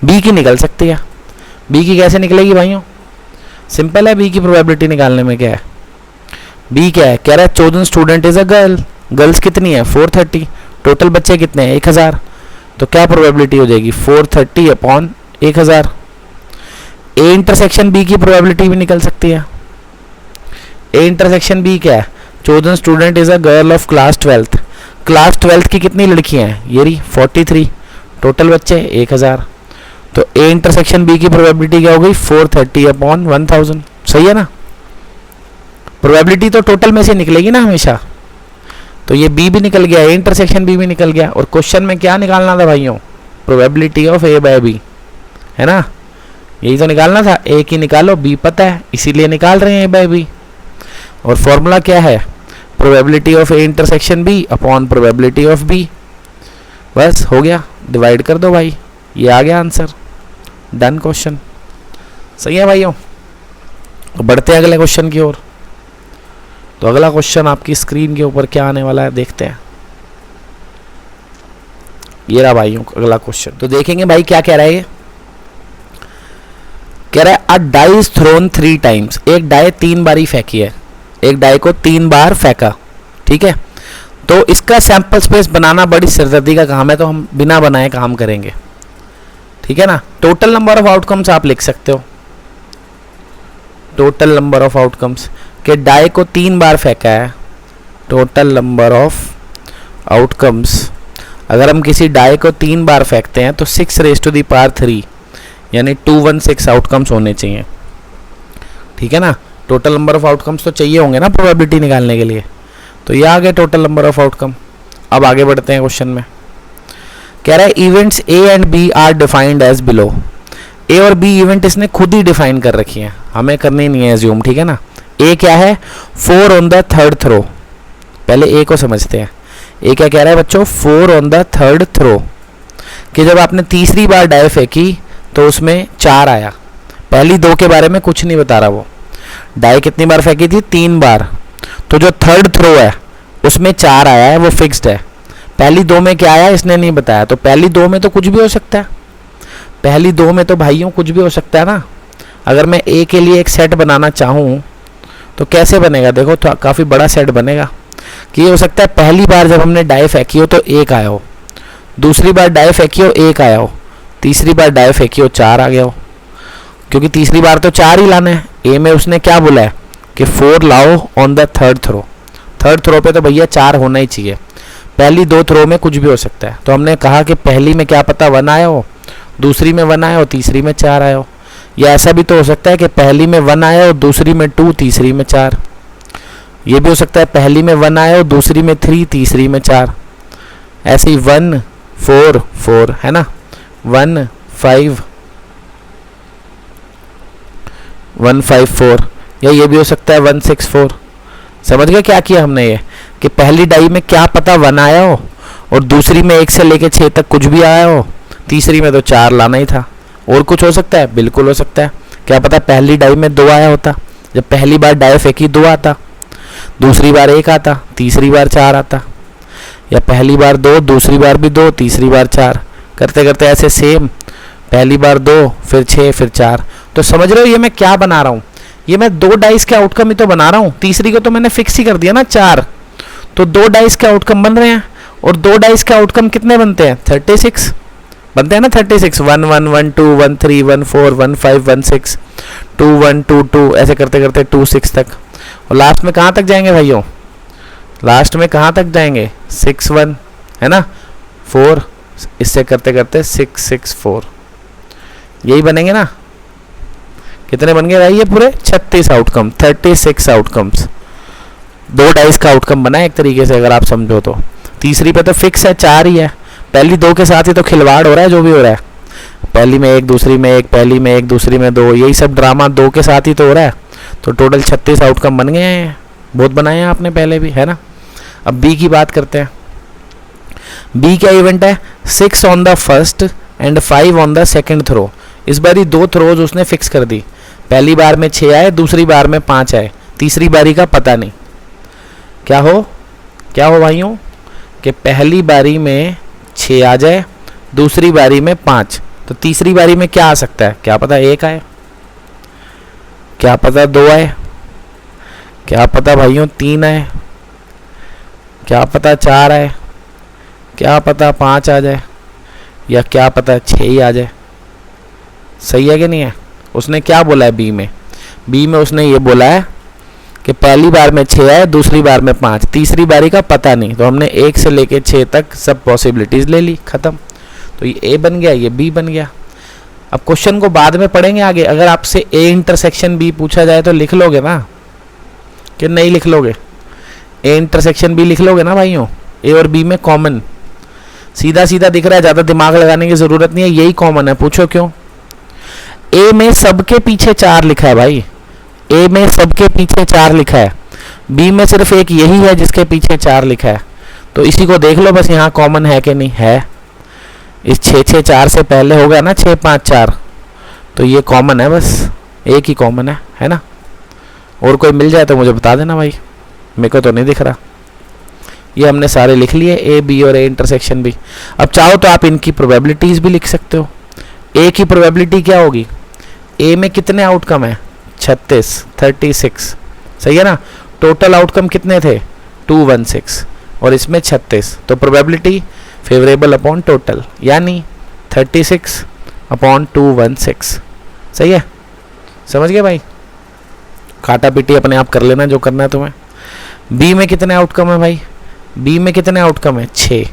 बी की निकल सकती है। बी की कैसे निकलेगी भाइयों, सिंपल है, बी की प्रोबेबिलिटी निकालने में क्या है, बी क्या है, कह रहा है chosen student is a girl, girls कितनी है 430, टोटल बच्चे कितने हैं 1000, तो क्या प्रोबेबिलिटी हो जाएगी 430 अपॉन 1000। ए इंटरसेक्शन बी की प्रोबेबिलिटी भी निकल सकती है। ए इंटरसेक्शन बी क्या है, chosen student is a girl of class 12th, class 12th की कितनी लड़कियां हैं, ये रही 43, टोटल बच्चे 1000, तो ए इंटरसेक्शन बी की प्रोबेबिलिटी क्या हो गई 430 अपॉन 1000। सही है ना, प्रोबेबिलिटी तो टोटल में से निकलेगी ना हमेशा, तो ये बी भी निकल गया, ए इंटरसेक्शन बी भी निकल गया। और क्वेश्चन में क्या निकालना था भाइयों, probability of A by B, है ना, यही तो निकालना था। ए की निकालो, बी पता है, इसीलिए निकाल रहे हैं ए बाय बी। और फॉर्मूला क्या है, probability of A intersection B upon probability of B, बस हो गया, डिवाइड कर दो भाई, ये आ गया आंसर, डन क्वेश्चन। सही है भाइयों, बढ़ते हैं अगले क्वेश्चन की ओर। तो अगला क्वेश्चन आपकी स्क्रीन के ऊपर क्या आने वाला है, देखते हैं। ये रहा भाइयों अगला क्वेश्चन। तो देखेंगे भाई क्या कह रहा है ये, कह रहा है a die is throne 3 times, एक डाई 3 बार ही फेंकी है, एक डाई को 3 बार फेंका, ठीक है। तो इसका सैंपल स्पेस बनाना बड़ी सिरदर्दी का काम है, तो हम बिना बनाए काम करेंगे, ठीक है ना। टोटल नंबर ऑफ आउटकम्स आप लिख सकते हो, टोटल नंबर ऑफ आउटकम्स के डाई को 3 बार फेंका है, टोटल नंबर ऑफ आउटकम्स, अगर हम किसी डाई को 3 बार फेंकते हैं तो 6⁻³ यानी 216 आउटकम्स होने चाहिए, ठीक है ना। टोटल नंबर ऑफ आउटकम्स तो चाहिए होंगे ना प्रोबेबिलिटी निकालने के लिए, तो ये आ गए टोटल नंबर ऑफ आउटकम। अब आगे बढ़ते हैं क्वेश्चन में, कह रहा है events A and B are defined as below, A और बी इवेंट इसने खुद ही डिफाइन कर रखी है, हमें करनी नहीं है एज्यूम, ठीक है ना। ए क्या है 4 ऑन द 3rd थ्रो, पहले ए को समझते हैं। ए क्या कह रहा है बच्चों 4 ऑन द 3rd थ्रो, कि जब आपने तीसरी बार डाई फेंकी तो उसमें 4 आया, पहली 2 के बारे में कुछ नहीं बता रहा, वो डाई कितनी बार फेंकी थी 3 बार, तो जो 3rd थ्रो है उसमें 4 आया है, वो फिक्स्ड है। पहली 2 में क्या आया इसने नहीं बताया, तो पहली 2 में तो कुछ भी हो सकता है, पहली 2 में तो भाइयों कुछ भी हो सकता है ना। अगर मैं ए के लिए एक सेट बनाना चाहूँ तो कैसे बनेगा, देखो तो काफ़ी बड़ा सेट बनेगा, कि ये हो सकता है पहली बार जब हमने डाई फेंकी हो तो 1 आया हो, दूसरी बार डाई फेंकी हो 1 आया हो, तीसरी बार डाई फेंकी हो 4 आ गया हो, क्योंकि तीसरी बार तो 4 ही लाना है। ए में उसने क्या बोला है कि 4 लाओ on the 3rd throw, 3rd throw पे तो भैया 4 होना ही चाहिए, पहली 2 थ्रो में कुछ भी हो सकता है। तो हमने कहा कि पहली में क्या पता 1 आया हो, दूसरी में 1 आया हो, तीसरी में 4 आया हो, या ऐसा भी तो हो सकता है कि पहली में 1 आया हो, दूसरी में 2, तीसरी में 4, ये भी हो सकता है पहली में 1 आया हो, दूसरी में 3, तीसरी में 4, ऐसे ही 1 4 4 है ना, 1 5 1 5 4, या ये भी हो सकता है 1 6 4, समझ गए क्या किया हमने ये, कि पहली डाई में क्या पता 1 आया हो, और दूसरी में 1 से लेके 6 तक कुछ भी आया हो, तीसरी में तो 4 लाना ही था। और कुछ हो सकता है, बिल्कुल हो सकता है। क्या पता पहली डाई में 2 आया होता, जब पहली बार डाई फेंकी 2 आता, दूसरी बार 1 आता, तीसरी बार 4 आता, या पहली बार 2, दूसरी बार भी 2, तीसरी बार 4, करते करते ऐसे सेम, पहली बार 2, फिर 6, फिर 4। तो समझ रहे हो ये मैं क्या बना रहा हूँ, ये मैं 2 डाइस के आउटकम ही तो बना रहा हूँ। तीसरी को तो मैंने फिक्स ही कर दिया ना 4, तो 2 डाइस के आउटकम बन रहे हैं। और 2 डाइस के आउटकम कितने बनते हैं, 36 बनते हैं ना, 36, 1 1 1 2 1 3 1 4 1 5 1 6 2 1 2 2, ऐसे करते करते 2 6 तक। और लास्ट में कहाँ तक जाएंगे भाइयों, लास्ट में कहाँ तक जाएंगे, 6 1 है ना, 4, इससे करते करते 6 6 4, यही बनेंगे ना। कितने बन गए भाई ये पूरे, 36 आउटकम, 36 आउटकम्स। 2 डाइस का आउटकम बना है एक तरीके से, अगर आप समझो तो। तीसरी पे तो फिक्स है 4 ही है, पहली 2 के साथ ही तो खिलवाड़ हो रहा है जो भी हो रहा है। पहली में 1, दूसरी में 1, पहली में 1, दूसरी में 2, यही सब ड्रामा 2 के साथ ही तो हो रहा है। तो टोटल 36 आउटकम बन गए हैं, बहुत बनाए हैं आपने पहले भी, है ना। अब बी की बात करते हैं। बी क्या इवेंट है, 6 on the first and 5 on the second throw. इस बार ही 2 थ्रोज उसने फिक्स कर दी, पहली बार में 6 आए, दूसरी बार में 5 आए, तीसरी बारी का पता नहीं। क्या हो भाइयों, कि पहली बारी में 6 आ जाए, दूसरी बारी में 5, तो तीसरी बारी में क्या आ सकता है, क्या पता 1 आए, क्या पता 2 आए, क्या पता भाइयों 3 आए, क्या पता 4 आए, क्या पता 5 आ जाए, या क्या पता 6 ही आ जाए। सही है कि नहीं है। उसने क्या बोला है बी में उसने ये बोला है कि पहली बार में 6 आए, दूसरी बार में 5, तीसरी बारी का पता नहीं। तो हमने 1 से लेके 6 तक सब पॉसिबिलिटीज ले ली, खत्म। तो ये ए बन गया, ये बी बन गया। अब क्वेश्चन को बाद में पढ़ेंगे आगे। अगर आपसे ए इंटरसेक्शन बी पूछा जाए तो लिख लोगे ना, कि नहीं लिख लोगे, ए इंटरसेक्शन बी लिख लोगे ना भाइयों। ए और बी में कॉमन, सीधा सीधा दिख रहा है, ज़्यादा दिमाग लगाने की ज़रूरत नहीं है, यही कॉमन है। पूछो क्यों। ए में सबके पीछे 4 लिखा है भाई, ए में सबके पीछे 4 लिखा है, बी में सिर्फ एक यही है जिसके पीछे 4 लिखा है। तो इसी को देख लो बस, यहाँ कॉमन है कि नहीं है। इस 6 6 4 से पहले हो गया ना 6 5 4, तो ये कॉमन है, बस एक ही कॉमन है ना। और कोई मिल जाए तो मुझे बता देना भाई, मेरे को तो नहीं दिख रहा। ये हमने सारे लिख लिए, ए बी और ए इंटरसेक्शन बी। अब चाहो तो आप इनकी प्रोबेबिलिटीज भी लिख सकते हो। ए की प्रोबेबिलिटी क्या होगी, ए में कितने आउटकम है, 36 सही है ना। टोटल आउटकम कितने थे, 216, और इसमें 36, तो प्रोबेबिलिटी फेवरेबल अपॉन टोटल, यानी 36 अपॉन 216। सही है, समझ गए भाई। काटा पीटी अपने आप कर लेना जो करना है तुम्हें। बी में कितने आउटकम है भाई, बी में कितने आउटकम है, 6,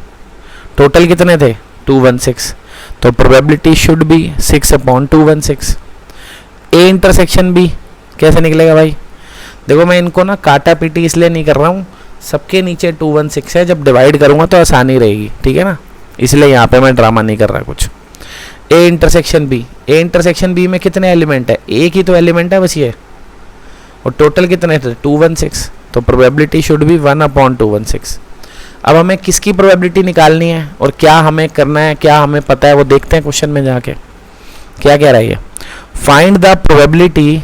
टोटल कितने थे 216, तो probability should be 6 upon 216। A intersection B कैसे निकलेगा भाई, देखो मैं इनको ना काटा पीटी इसलिए नहीं कर रहा हूँ, सबके नीचे 216 है, जब डिवाइड करूँगा तो आसानी रहेगी, ठीक है ना, इसलिए यहाँ पे मैं ड्रामा नहीं कर रहा कुछ। A intersection B, A intersection B में कितने एलिमेंट है, एक ही तो एलिमेंट है बस ये, और टोटल कितने थे 216, तो प्रोबेबिलिटी शुड बी 1 अपॉन 216। अब हमें किसकी प्रोबेबिलिटी निकालनी है और क्या हमें करना है, क्या हमें पता है वो देखते हैं क्वेश्चन में जाके। क्या कह रहा है ये, फाइंड द प्रोबेबिलिटी,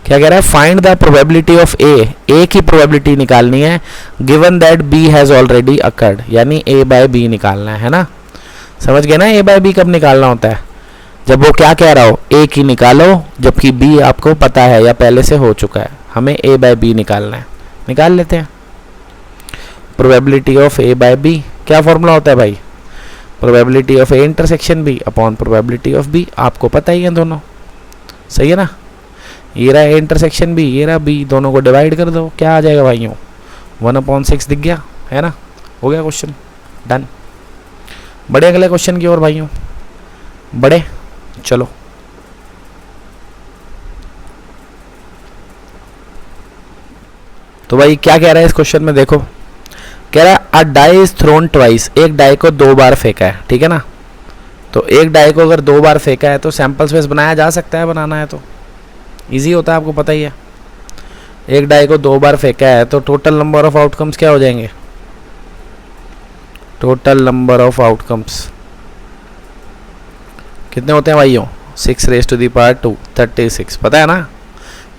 क्या कह रहा है, find the probability of A की प्रोबेबिलिटी निकालनी है, given that B has already occurred, यानी ए बाय बी निकालना है ना। समझ गए ना, ए बाय बी कब निकालना होता है, जब वो क्या कह रहा हो, ए की निकालो जबकि बी आपको पता है या पहले से हो चुका है, हमें ए बाय बी निकालना है, निकाल लेते हैं। Probability of A by B क्या फॉर्मूला होता है भाई, probability of A intersection B upon probability of B, आपको पता ही है दोनों, सही है ना। ये रहा ए इंटरसेक्शन बी, ये रहा बी, दोनों को डिवाइड कर दो, क्या आ जाएगा भाइयों 1/6 दिख गया, है ना, हो गया क्वेश्चन डन। बड़े अगले क्वेश्चन की ओर भाइयों, बड़े चलो। तो भाई क्या कह रहा है इस क्वेश्चन में, देखो कह रहा है a die is thrown twice, एक डाई को 2 बार फेंका है, ठीक है ना। तो एक डाई को अगर 2 बार फेंका है तो सैंपल स्पेस बनाया जा सकता है, बनाना है तो इजी होता है, आपको पता ही है। एक डाई को 2 बार फेंका है तो टोटल नंबर ऑफ आउटकम्स क्या हो जाएंगे? टोटल नंबर ऑफ आउटकम्स कितने होते हैं भाइयों? 6⁻², 36। पता है ना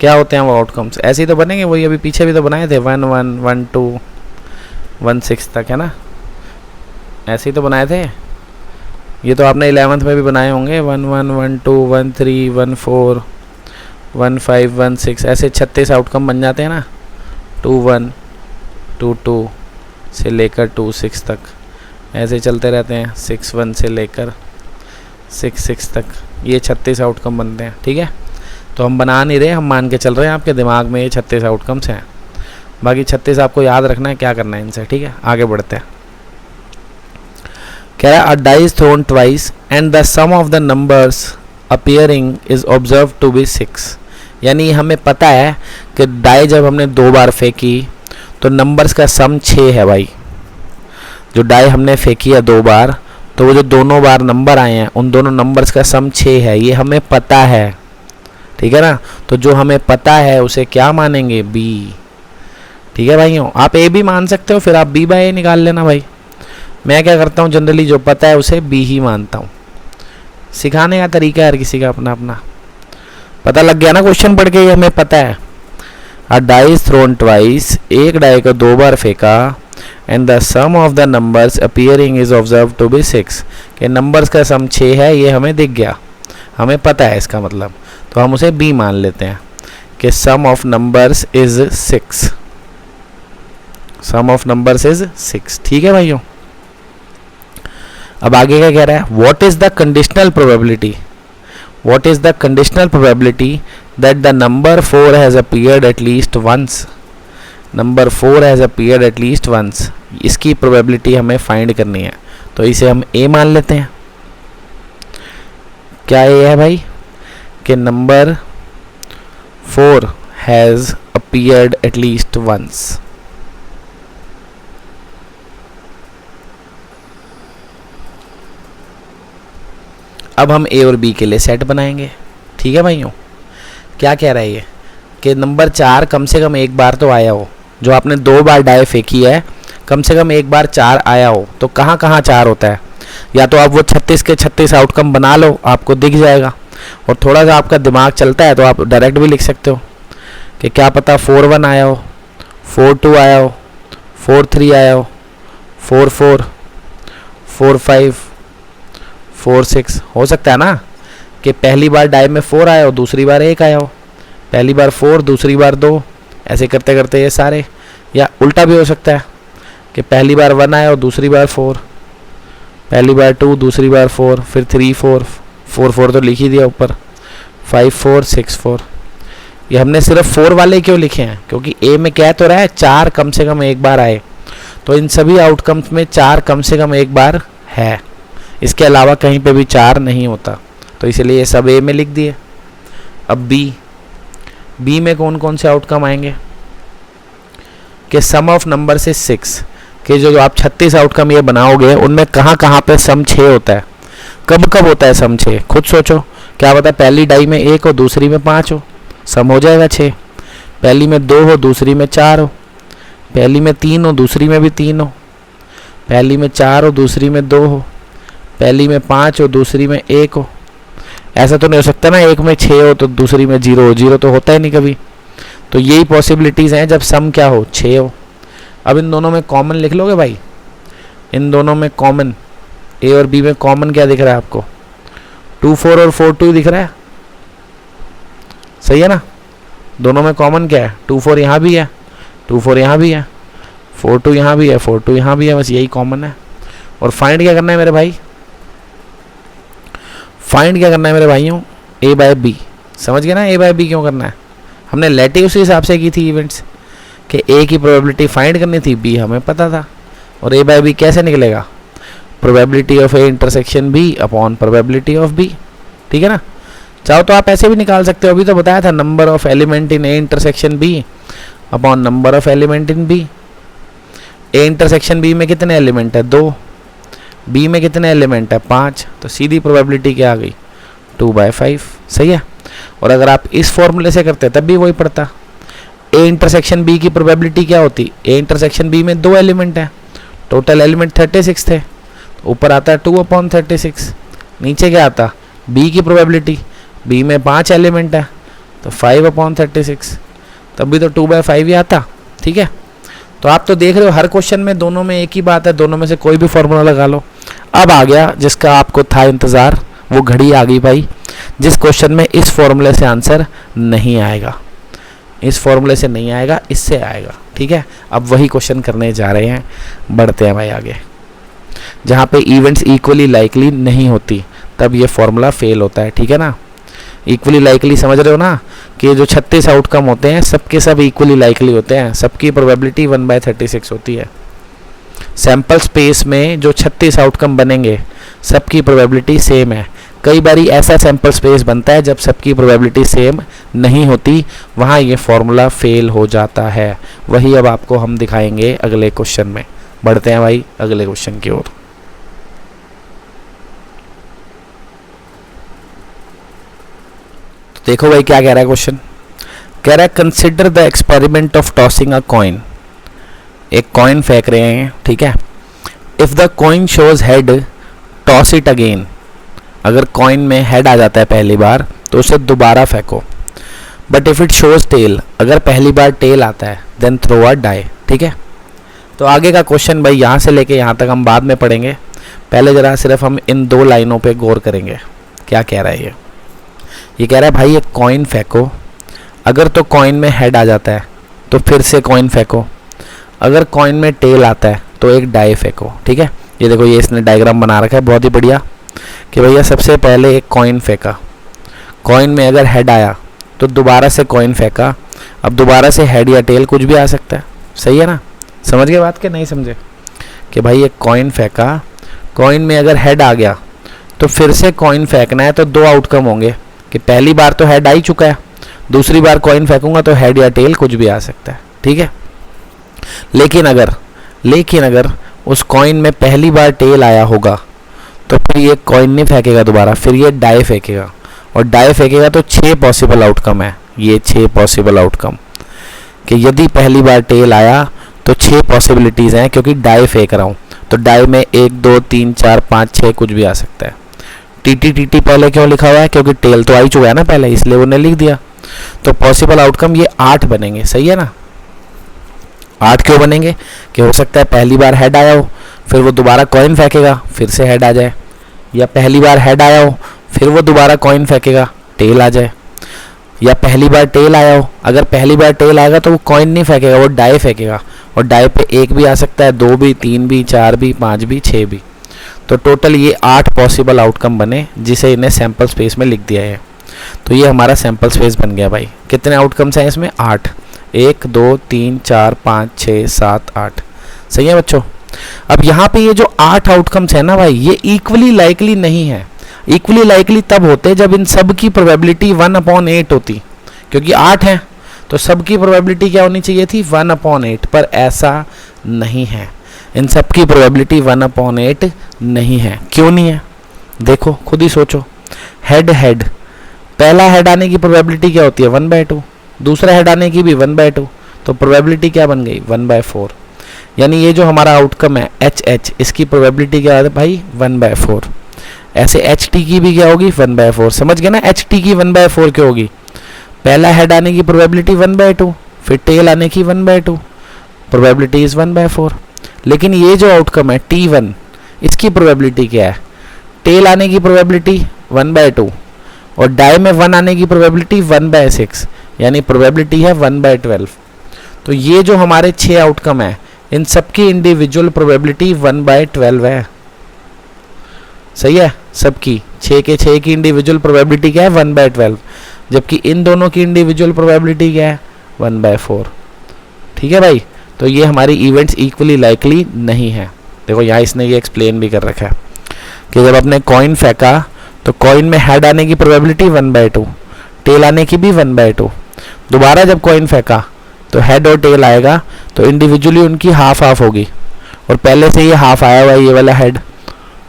क्या होते हैं वो आउटकम्स? ऐसे ही तो बनेंगे, वही अभी पीछे भी तो बनाए थे, 1 1 1 2 1 6 तक, है ना? ऐसे ही तो बनाए थे। ये तो आपने 11th में भी बनाए होंगे, 1 1 1 2 1 3 1 4 1 5 1 6, ऐसे 36 आउटकम बन जाते हैं ना। 2 1 2 2 से लेकर 2 6 तक, ऐसे चलते रहते हैं। 6 1 से लेकर 6 6 तक, ये 36 आउटकम बनते हैं। ठीक है, तो हम बना नहीं रहे, हम मान के चल रहे हैं आपके दिमाग में ये 36 आउटकम्स हैं। बाकी 36 आपको याद रखना है, क्या करना है इनसे। ठीक है, आगे बढ़ते हैं। कह रहा है a die is thrown twice and the sum of the numbers appearing is observe to be 6। यानी हमें पता है कि डाई जब हमने 2 बार फेंकी तो नंबर्स का सम 6 है भाई। जो डाई हमने फेंकी है 2 बार, तो वो जो दोनों बार नंबर आए हैं उन दोनों नंबर्स का सम 6 है, ये हमें पता है। ठीक है ना, तो जो हमें पता है उसे क्या मानेंगे? बी। ठीक है भाइयों, आप ए भी मान सकते हो, फिर आप बी बाय ए निकाल लेना भाई। मैं क्या करता हूँ, जनरली जो पता है उसे बी ही मानता हूँ। सिखाने का तरीका है हर किसी का अपना अपना। पता लग गया ना क्वेश्चन पढ़ के, ये हमें पता है। A die is thrown twice, एक डाई को 2 बार फेंका, and the sum of the numbers appearing is observe to be 6, कि नंबर्स का सम 6 है, ये हमें दिख गया, हमें पता है इसका मतलब, तो हम उसे बी मान लेते हैं कि sum of numbers is 6। Sum of numbers is 6। ठीक है भाइयों, अब आगे क्या कह रहा है? What is the conditional probability? What is the conditional probability that the number 4 has appeared at least once? Number 4 has appeared at least once, इसकी प्रोबेबिलिटी हमें फाइंड करनी है, तो इसे हम ए मान लेते हैं। क्या ए है भाई? कि number 4 has appeared at least once. अब हम ए और बी के लिए सेट बनाएंगे। ठीक है भाइयों, क्या कह रहा है ये? कि नंबर 4 कम से कम एक बार तो आया हो। जो आपने 2 बार डाई फेंकी है, कम से कम एक बार 4 आया हो। तो कहाँ कहाँ 4 होता है? या तो आप वो 36 के 36 आउटकम बना लो, आपको दिख जाएगा। और थोड़ा सा आपका दिमाग चलता है तो आप डायरेक्ट भी लिख सकते हो कि क्या पता 4 1 आया हो, 4 2 आया हो, 4 3 आया हो, 4 4 4 5 4 6। हो सकता है ना कि पहली बार डाई में 4 आया हो, दूसरी बार 1 आया हो, पहली बार 4 दूसरी बार 2, ऐसे करते करते ये सारे। या उल्टा भी हो सकता है कि पहली बार 1 आया हो, दूसरी बार 4, पहली बार 2 दूसरी बार 4, फिर 3 4 4 4 तो लिख ही दिया ऊपर, 5 4 6 4। ये हमने सिर्फ 4 वाले क्यों लिखे हैं? क्योंकि ए में कह तो रहा है 4 कम से कम एक बार आए, तो इन सभी आउटकम्स में 4 कम से कम एक बार है, इसके अलावा कहीं पे भी 4 नहीं होता, तो इसलिए ये सब ए में लिख दिए। अब बी में कौन कौन से आउटकम आएंगे? कि सम ऑफ नंबर से 6, कि जो आप 36 आउटकम ये बनाओगे उनमें कहाँ कहाँ पे सम 6 होता है, कब कब होता है सम 6? खुद सोचो, क्या पता पहली डाई में 1 हो, दूसरी में 5 हो, सम हो जाएगा 6। पहली में 2 हो, दूसरी में 4 हो, पहली में 3 हो, दूसरी में भी 3 हो, पहली में 4 हो, दूसरी में 2 हो, पहली में 5 हो, दूसरी में 1 हो। ऐसा तो नहीं हो सकता ना एक में 6 हो तो दूसरी में 0 हो, 0 तो होता ही नहीं कभी। तो यही पॉसिबिलिटीज़ हैं जब सम क्या हो? 6 हो। अब इन दोनों में कॉमन लिख लोगे भाई, इन दोनों में कॉमन, ए और बी में कॉमन क्या दिख रहा है आपको? 2 4 और 4 2 दिख रहा है, सही है ना? दोनों में कॉमन क्या है? 2 4 यहाँ भी है, 2 4 यहाँ भी है, 4 2 यहाँ भी है, 4 2 यहाँ भी है, बस यही कॉमन है। और फाइंड क्या करना है मेरे भाई? फाइंड क्या करना है मेरे भाइयों? ए बाय बी। समझ गए ना ए बाय बी क्यों करना है? हमने लेटी उसी हिसाब से की थी इवेंट्स, कि ए की प्रोबेबिलिटी फाइंड करनी थी, बी हमें पता था। और ए बाय बी कैसे निकलेगा? Probability of A intersection B upon probability of B. ठीक है ना? चाहो तो आप ऐसे भी निकाल सकते हो, अभी तो बताया था, number of element in A intersection B upon number of element in B. A intersection B में कितने एलिमेंट है? 2। बी में कितने एलिमेंट है? 5। तो सीधी प्रोबेबिलिटी क्या आ गई? 2/5। सही है। और अगर आप इस फॉर्मूले से करते तब भी वही पड़ता, ए इंटरसेक्शन बी की प्रोबेबिलिटी क्या होती, ए इंटरसेक्शन बी में 2 एलिमेंट हैं, टोटल एलिमेंट 36 थे, ऊपर आता है 2/36, नीचे क्या आता बी की प्रोबेबिलिटी, बी में 5 एलिमेंट है तो 5/36, तब भी तो 2/5 ही आता। ठीक है, तो आप तो देख रहे हो हर क्वेश्चन में दोनों में एक ही बात है, दोनों में से कोई भी फॉर्मूला लगा लो। अब आ गया जिसका आपको था इंतज़ार, वो घड़ी आ गई भाई, जिस क्वेश्चन में इस फॉर्मूले से आंसर नहीं आएगा, इस फॉर्मूले से नहीं आएगा, इससे आएगा। ठीक है, अब वही क्वेश्चन करने जा रहे हैं, बढ़ते हैं भाई आगे। जहाँ पे इवेंट्स इक्वली लाइकली नहीं होती तब ये फॉर्मूला फेल होता है। ठीक है ना, इक्वली लाइकली समझ रहे हो ना, कि जो 36 आउटकम होते हैं सबके सब इक्वली लाइकली होते हैं, सबकी प्रोबेबिलिटी 1/36 होती है। सैंपल स्पेस में जो 36 आउटकम बनेंगे सबकी प्रोबेबिलिटी सेम है। कई बारी ऐसा सैंपल स्पेस बनता है जब सबकी प्रोबेबिलिटी सेम नहीं होती, वहाँ ये फॉर्मूला फेल हो जाता है। वही अब आपको हम दिखाएंगे अगले क्वेश्चन में। बढ़ते हैं भाई अगले क्वेश्चन की ओर। तो देखो भाई क्या कह रहा है क्वेश्चन, कह रहा है consider the experiment of tossing a coin. एक कॉइन फेंक रहे हैं, ठीक है। If the coin shows head toss it again. अगर कॉइन में हेड आ जाता है पहली बार तो उसे दोबारा फेंको। But if it shows tail, अगर पहली बार टेल आता है देन थ्रो अ डाई। ठीक है, तो आगे का क्वेश्चन भाई यहाँ से लेके यहाँ तक हम बाद में पढ़ेंगे, पहले जरा सिर्फ हम इन 2 लाइनों पे गौर करेंगे। क्या कह रहा है ये कह रहा है भाई एक कॉइन फेंको, अगर तो कॉइन में हेड आ जाता है तो फिर से कॉइन फेंको, अगर कॉइन में टेल आता है तो एक डाई फेंको। ठीक है, ये देखो ये इसने डायग्राम बना रखा है बहुत ही बढ़िया, कि भैया सबसे पहले एक कॉइन फेंका, कॉइन में अगर हेड आया तो दोबारा से कॉइन फेंका। अब दोबारा से हेड या टेल कुछ भी आ सकता है, सही है ना, समझ गए बात के नहीं समझे, कि भाई एक कॉइन फेंका, कॉइन में अगर हेड आ गया तो फिर से कॉइन फेंकना है, तो 2 आउटकम होंगे कि पहली बार तो हेड आ ही चुका है, दूसरी बार कॉइन फेंकूंगा तो हेड या टेल कुछ भी आ सकता है। ठीक है, लेकिन अगर उस कॉइन में पहली बार टेल आया होगा तो फिर ये कॉइन नहीं फेंकेगा दोबारा, फिर ये डाई फेंकेगा, और डाई फेंकेगा तो 6 पॉसिबल आउटकम है। ये 6 पॉसिबल आउटकम, कि यदि पहली बार टेल आया तो 6 पॉसिबिलिटीज़ हैं, क्योंकि डाई फेंक रहा हूँ तो डाई में 1 2 3 4 5 6 कुछ भी आ सकता है। टी पहले क्यों लिखा हुआ है, क्योंकि टेल तो आ ही चुका है ना पहले, इसलिए उन्हें लिख दिया। तो पॉसिबल आउटकम ये 8 बनेंगे, सही है ना। 8 क्यों बनेंगे, कि हो सकता है पहली बार हेड आया हो, फिर वो दोबारा कॉइन फेंकेगा, फिर से हेड आ जाए, या पहली बार हेड आया हो फिर वो दोबारा कॉइन फेंकेगा, टेल आ जाए, या पहली बार टेल आया हो, अगर पहली बार टेल आएगा तो वो कॉइन नहीं फेंकेगा, वो डाई फेंकेगा, और डाई पे 1 भी आ सकता है, 2 भी, 3 भी, 4 भी, 5 भी, 6 भी। तो टोटल ये 8 पॉसिबल आउटकम बने, जिसे इन्हें सैंपल स्पेस में लिख दिया है। तो ये हमारा सैंपल स्पेस बन गया भाई। कितने आउटकम्स हैं इसमें, 8, 1 2 3 4 5 6 7 8, सही है बच्चों। अब यहाँ पे ये जो 8 आउटकम्स है ना भाई, ये इक्वली लाइकली नहीं है। इक्वली लाइकली तब होते जब इन सब की प्रोबेबिलिटी 1/8 होती, क्योंकि 8 हैं तो सब की प्रोबेबिलिटी क्या होनी चाहिए थी, 1/8, पर ऐसा नहीं है। इन सब की प्रोबेबिलिटी 1/8 नहीं है। क्यों नहीं है, देखो खुद ही सोचो। हेड पहला हेड आने की प्रोबेबिलिटी क्या होती है, 1/2, दूसरा हेड आने की भी 1/2, तो प्रोबेबिलिटी क्या बन गई, 1/4। यानी ये जो हमारा आउटकम है एच, इसकी प्रोबेबिलिटी क्या है भाई, 1/4। ऐसे एच टी की भी क्या होगी, 1/4। समझ गए ना, एच टी की 1/4 क्यों होगी, पहला हेड आने की प्रोबेबिलिटी 1/2, फिर टेल आने की 1/2, प्रोबेबिलिटी इज 1/4। लेकिन ये जो आउटकम है T1, इसकी प्रोबेबिलिटी क्या है, टेल आने की प्रोबेबिलिटी 1/2 और डाई में 1 आने की प्रोबेबिलिटी 1/6, यानी प्रोबेबिलिटी है 1/12। तो ये जो हमारे 6 आउटकम है, इन सबकी इंडिविजुअल प्रोबेबिलिटी 1/12 है, सही है। सबकी 6 के 6 की इंडिविजुअल प्रोबेबिलिटी क्या है, 1/12, जबकि इन दोनों की इंडिविजुअल प्रोबेबिलिटी क्या है, 1/4। ठीक है भाई, तो ये हमारी इवेंट्स इक्वली लाइकली नहीं है। देखो यहाँ इसने ये एक्सप्लेन भी कर रखा है कि जब आपने कॉइन फेंका तो कॉइन में हेड आने की प्रोबेबिलिटी 1/2, टेल आने की भी 1/2। दोबारा जब कॉइन फेंका तो हेड और टेल आएगा, तो इंडिविजुअली उनकी हाफ होगी, और पहले से ये हाफ आया हुआ है ये वाला हेड,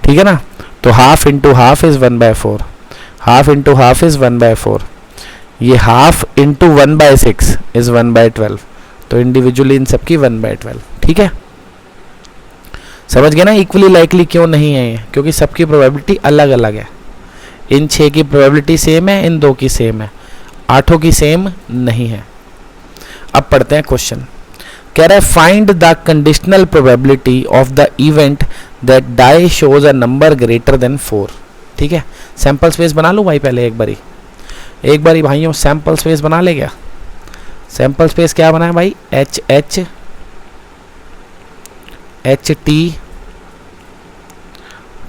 ठीक है ना। तो half into half is 1/4, half into half is 1/4, ये हाफ इंटू 1/6 इज 1/12, तो इंडिविजुअली इन सबकी 1/12। ठीक है, समझ गए ना इक्वली लाइकली क्यों नहीं है ये, क्योंकि सबकी प्रोबेबिलिटी अलग अलग है। इन 6 की प्रोबेबिलिटी सेम है, इन 2 की सेम है, 8 की सेम नहीं है। अब पढ़ते हैं क्वेश्चन। कह रहा है find the conditional probability of the event that die shows a number greater than 4। ठीक है, सैंपल स्पेस बना लूँ भाई पहले एक बारी भाइयों सैंपल स्पेस बना ले क्या। सैंपल स्पेस क्या बना है भाई, H H H T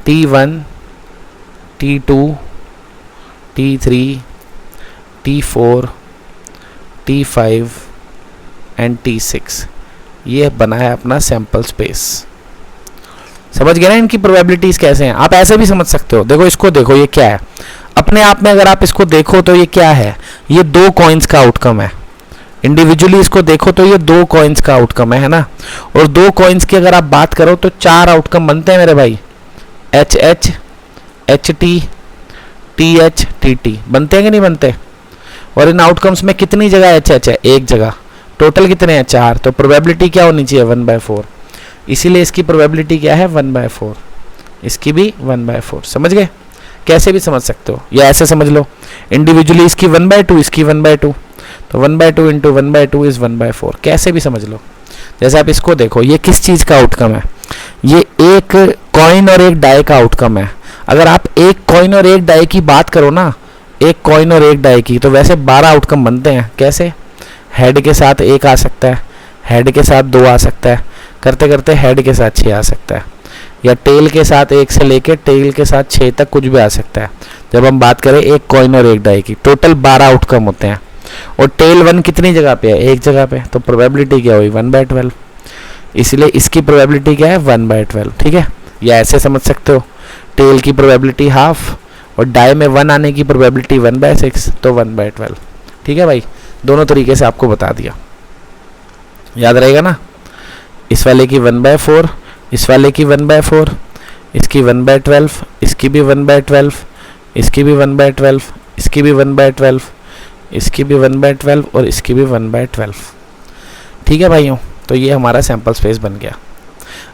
T1 T2 T3 T4 T5 and T6, ये बना है अपना सैंपल स्पेस। समझ गए ना इनकी प्रोबेबिलिटीज कैसे हैं। आप ऐसे भी समझ सकते हो, देखो इसको, देखो ये क्या है अपने आप में, अगर आप इसको देखो तो ये क्या है, ये 2 कॉइन्स का आउटकम है। इंडिविजुअली इसको देखो तो ये 2 कॉइन्स का आउटकम है ना, और 2 कॉइन्स की अगर आप बात करो तो 4 आउटकम बनते हैं मेरे भाई, H H H T T H T T बनते हैं कि नहीं बनते। और इन आउटकम्स में कितनी जगह एच एच है, एक जगह, टोटल कितने हैं 4, तो प्रोबेबिलिटी क्या होनी चाहिए 1/4, इसीलिए इसकी प्रोबेबिलिटी क्या है 1/4, इसकी भी 1/4। समझ गए, कैसे भी समझ सकते हो, या ऐसे समझ लो इंडिविजुअली इसकी 1/2 इसकी 1/2, तो 1/2 इंटू 1/2 इज 1/4, कैसे भी समझ लो। जैसे आप इसको देखो, ये किस चीज़ का आउटकम है, ये एक कॉइन और एक डाई का आउटकम है। अगर आप एक कॉइन और एक डाई की बात करो ना, एक कॉइन और एक डाई की, तो वैसे 12 आउटकम बनते हैं। कैसे, हेड के साथ 1 आ सकता है, हेड के साथ 2 आ सकता है, करते करते हेड के साथ 6 आ सकता है, या टेल के साथ 1 से लेके टेल के साथ 6 तक कुछ भी आ सकता है। जब हम बात करें एक कॉइन और एक डाई की, टोटल 12 आउटकम होते हैं, और टेल 1 कितनी जगह पे है, एक जगह पे, तो प्रोबेबिलिटी क्या हुई 1/12, इसलिए इसकी प्रोबेबिलिटी क्या है 1/12। ठीक है, या ऐसे समझ सकते हो, टेल की प्रोबेबिलिटी हाफ और डाई में 1 आने की प्रोबेबिलिटी 1/6, तो 1/12। ठीक है भाई, दोनों तरीके से आपको बता दिया, याद रहेगा ना। इस वाले की 1/4, इस वाले की 1/4, इसकी 1/12, इसकी भी 1/12, इसकी भी 1/12, इसकी भी 1/12, इसकी भी 1/12 और इसकी भी 1/12। ठीक है भाइयों, तो ये हमारा सैंपल स्पेस बन गया।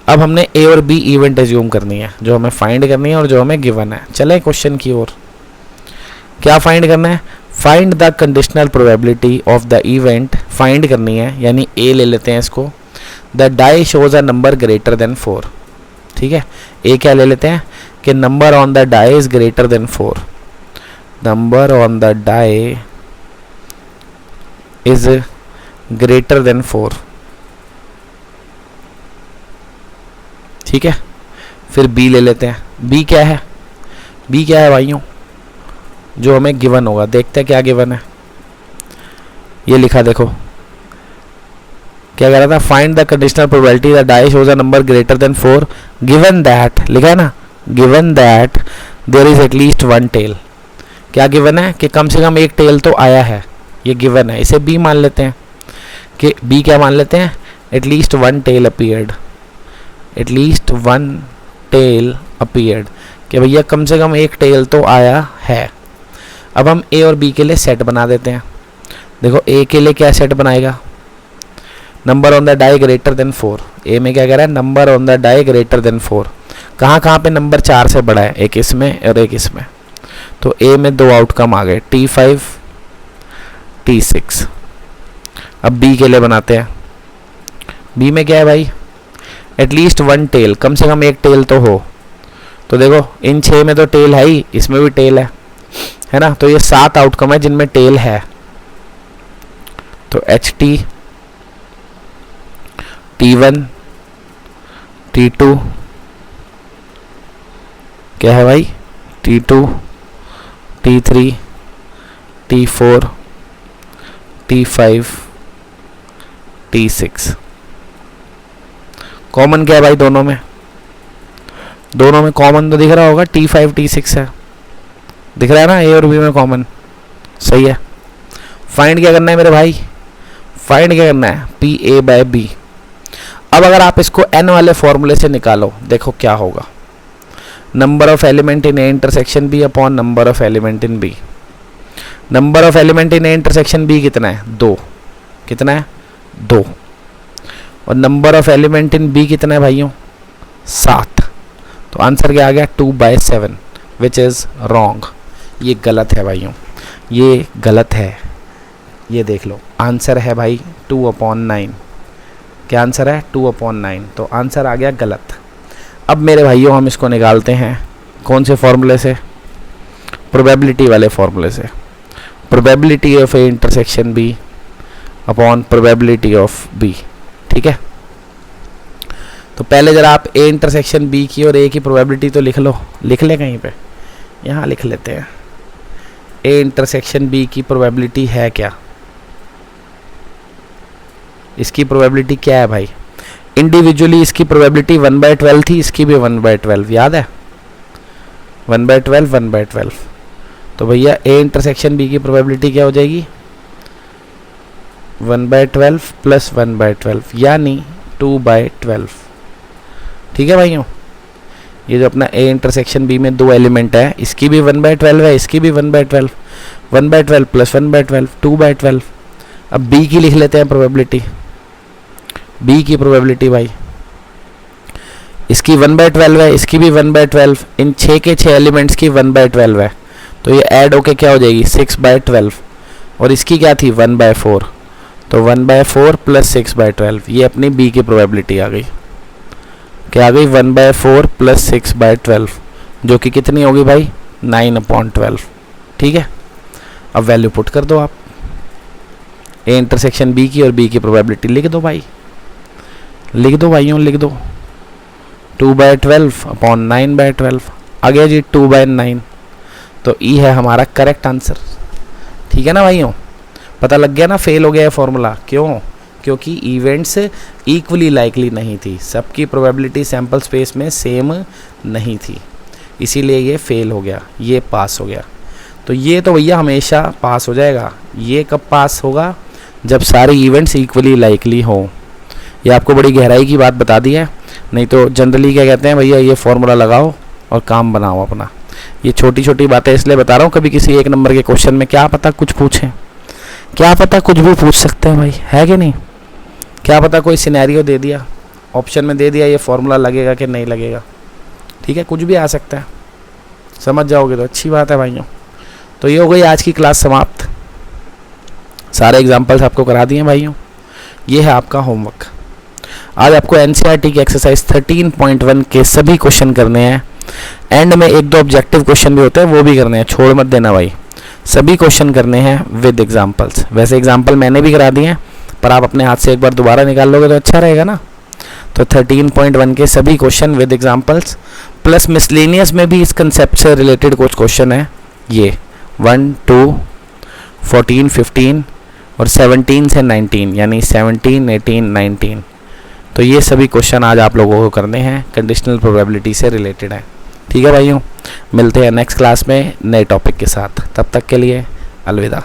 अब हमने ए और बी इवेंट एज्यूम करनी है, जो हमें फाइंड करनी है और जो हमें गिवन है। चलें क्वेश्चन की ओर। क्या फाइंड करना है, find the conditional probability of the event, find करनी है, यानी ए ले लेते हैं इसको, the die shows a number greater than 4। ठीक है, ए क्या ले लेते हैं कि number on the die is greater than 4, number on the die is greater than 4। ठीक है, फिर बी ले लेते हैं। बी क्या है, बी क्या है भाइयों, जो हमें गिवन होगा, देखते हैं क्या गिवन है। ये लिखा देखो, क्या कह रहा था, find the conditional probability the die shows a number greater than 4 given that, लिखा है ना, given that there is at least 1 tail. क्या गिवन है कि कम से कम एक टेल तो आया है, ये गिवन है। इसे बी मान लेते हैं, कि बी क्या मान लेते हैं, at least 1 tail appeared, at least 1 tail appeared, कि भैया कम से कम एक टेल तो आया है। अब हम ए और बी के लिए सेट बना देते हैं। देखो ए के लिए क्या सेट बनाएगा, number on the die greater than 4। A में क्या कह रहा है, number on the die greater than 4। कहाँ कहाँ पे नंबर 4 से बड़ा है, एक इसमें और एक इसमें, तो ए में 2 आउटकम आ गए, T5 T6। अब बी के लिए बनाते हैं। बी में क्या है भाई, एटलीस्ट 1 टेल, कम से कम एक टेल तो हो। तो देखो इन 6 में तो टेल है ही, इसमें भी टेल है ना, तो ये 7 आउटकम है जिनमें टेल है। तो HT T1 T2 क्या है भाई, T2 T3 T4 T5 T6। Common क्या है भाई दोनों में, दोनों में कॉमन तो दिख रहा होगा, T5 T6 है, दिख रहा है ना, ए और बी में कॉमन, सही है। फाइंड क्या करना है मेरे भाई, फाइंड क्या करना है, PA/B। अब अगर आप इसको n वाले फॉर्मूले से निकालो, देखो क्या होगा, number of element in A intersection B upon number of element in B. Number of element in A intersection B कितना है? 2। कितना है? 2। और number of element in B कितना है भाइयों? 7। तो आंसर क्या आ गया? 2/7, विच इज़ रॉन्ग। ये गलत है भाइयों, ये गलत है। ये देख लो, आंसर है भाई 2/9। क्या आंसर है? 2/9। तो आंसर आ गया गलत। अब मेरे भाइयों हम इसको निकालते हैं कौन से फॉर्मूले से? प्रोबेबिलिटी वाले फॉर्मूले से। Probability of A intersection B upon probability of B. ठीक है, तो पहले जरा आप ए इंटरसेक्शन बी की और ए की प्रोबेबिलिटी तो लिख लो। लिख ले कहीं पे, यहाँ लिख लेते हैं। ए इंटरसेक्शन बी की प्रोबेबिलिटी है क्या? इसकी प्रोबेबिलिटी क्या है भाई? इंडिविजुअली इसकी प्रोबेबिलिटी 1/12 थी, इसकी भी 1/12, याद है? 1/12, 1/12। तो भैया ए इंटरसेक्शन बी की प्रोबेबिलिटी क्या हो जाएगी? 1/12 प्लस 1/12 यानी 2/12। ठीक है भाइयों, ये जो अपना ए इंटरसेक्शन बी में 2 एलिमेंट है, इसकी भी 1/12 है, इसकी भी 1/12। 1/12 प्लस 1/12 2/12। अब बी की लिख लेते हैं प्रोबेबिलिटी। बी की प्रोबेबिलिटी भाई, इसकी 1/12 है, इसकी भी 1/12, इन 6 के 6 एलिमेंट्स की 1/12 है, तो ये ऐड होके क्या हो जाएगी? 6/12। और इसकी क्या थी? 1/4। तो 1/4 प्लस 6/12, ये अपनी बी की प्रोबेबिलिटी आ गई। क्या आ गई? 1/4 प्लस 6/12, जो कि कितनी होगी भाई? 9/12। ठीक है, अब वैल्यू पुट कर दो आप। ए इंटरसेक्शन बी की और बी की प्रोबेबिलिटी लिख दो भाई, लिख दो भाइयों, लिख दो। 2/12 अपॉन 9/12 आ गया जी 2/9। तो ई है हमारा करेक्ट आंसर। ठीक है ना भाइयों, पता लग गया ना फेल हो गया फॉर्मूला? क्यों? क्योंकि इवेंट्स इक्वली लाइकली नहीं थी, सबकी प्रोबेबिलिटी सैम्पल स्पेस में सेम नहीं थी, इसीलिए ये फेल हो गया, ये पास हो गया। तो ये तो भैया हमेशा पास हो जाएगा। ये कब पास होगा? जब सारे इवेंट्स इक्वली लाइकली हो। ये आपको बड़ी गहराई की बात बता दी है, नहीं तो जनरली क्या कहते हैं भैया, ये फॉर्मूला लगाओ और काम बनाओ अपना। ये छोटी छोटी बातें इसलिए बता रहा हूँ, कभी किसी 1 नंबर के क्वेश्चन में क्या पता कुछ पूछें, क्या पता कुछ भी पूछ सकते हैं भाई, है कि नहीं? क्या पता कोई सिनेरियो दे दिया, ऑप्शन में दे दिया, ये फॉर्मूला लगेगा कि नहीं लगेगा। ठीक है, कुछ भी आ सकता है, समझ जाओगे तो अच्छी बात है भाइयों। तो ये हो गई आज की क्लास समाप्त। सारे एग्जाम्पल्स आपको करा दिए भाइयों। ये है आपका होमवर्क। आज आपको एनसीईआरटी की एक्सरसाइज 13.1 के सभी क्वेश्चन करने हैं। एंड में 1-2 ऑब्जेक्टिव क्वेश्चन भी होते हैं, वो भी करने हैं, छोड़ मत देना भाई। सभी क्वेश्चन करने हैं विद एग्जाम्पल्स। वैसे एग्जाम्पल मैंने भी करा दिए हैं, पर आप अपने हाथ से एक बार दोबारा निकाल लोगे तो अच्छा रहेगा ना। तो 13.1 के सभी question with examples, plus miscellaneous में भी इस कंसेप्ट से रिलेटेड कुछ क्वेश्चन है। ये 1, 2, 14, 15 और 17 से 19, यानी 17, 18, 19। तो ये सभी क्वेश्चन आज आप लोगों को करने हैं, कंडीशनल प्रोबेबिलिटी से रिलेटेड है। ठीक है भाइयों, मिलते हैं नेक्स्ट क्लास में नए टॉपिक के साथ। तब तक के लिए अलविदा।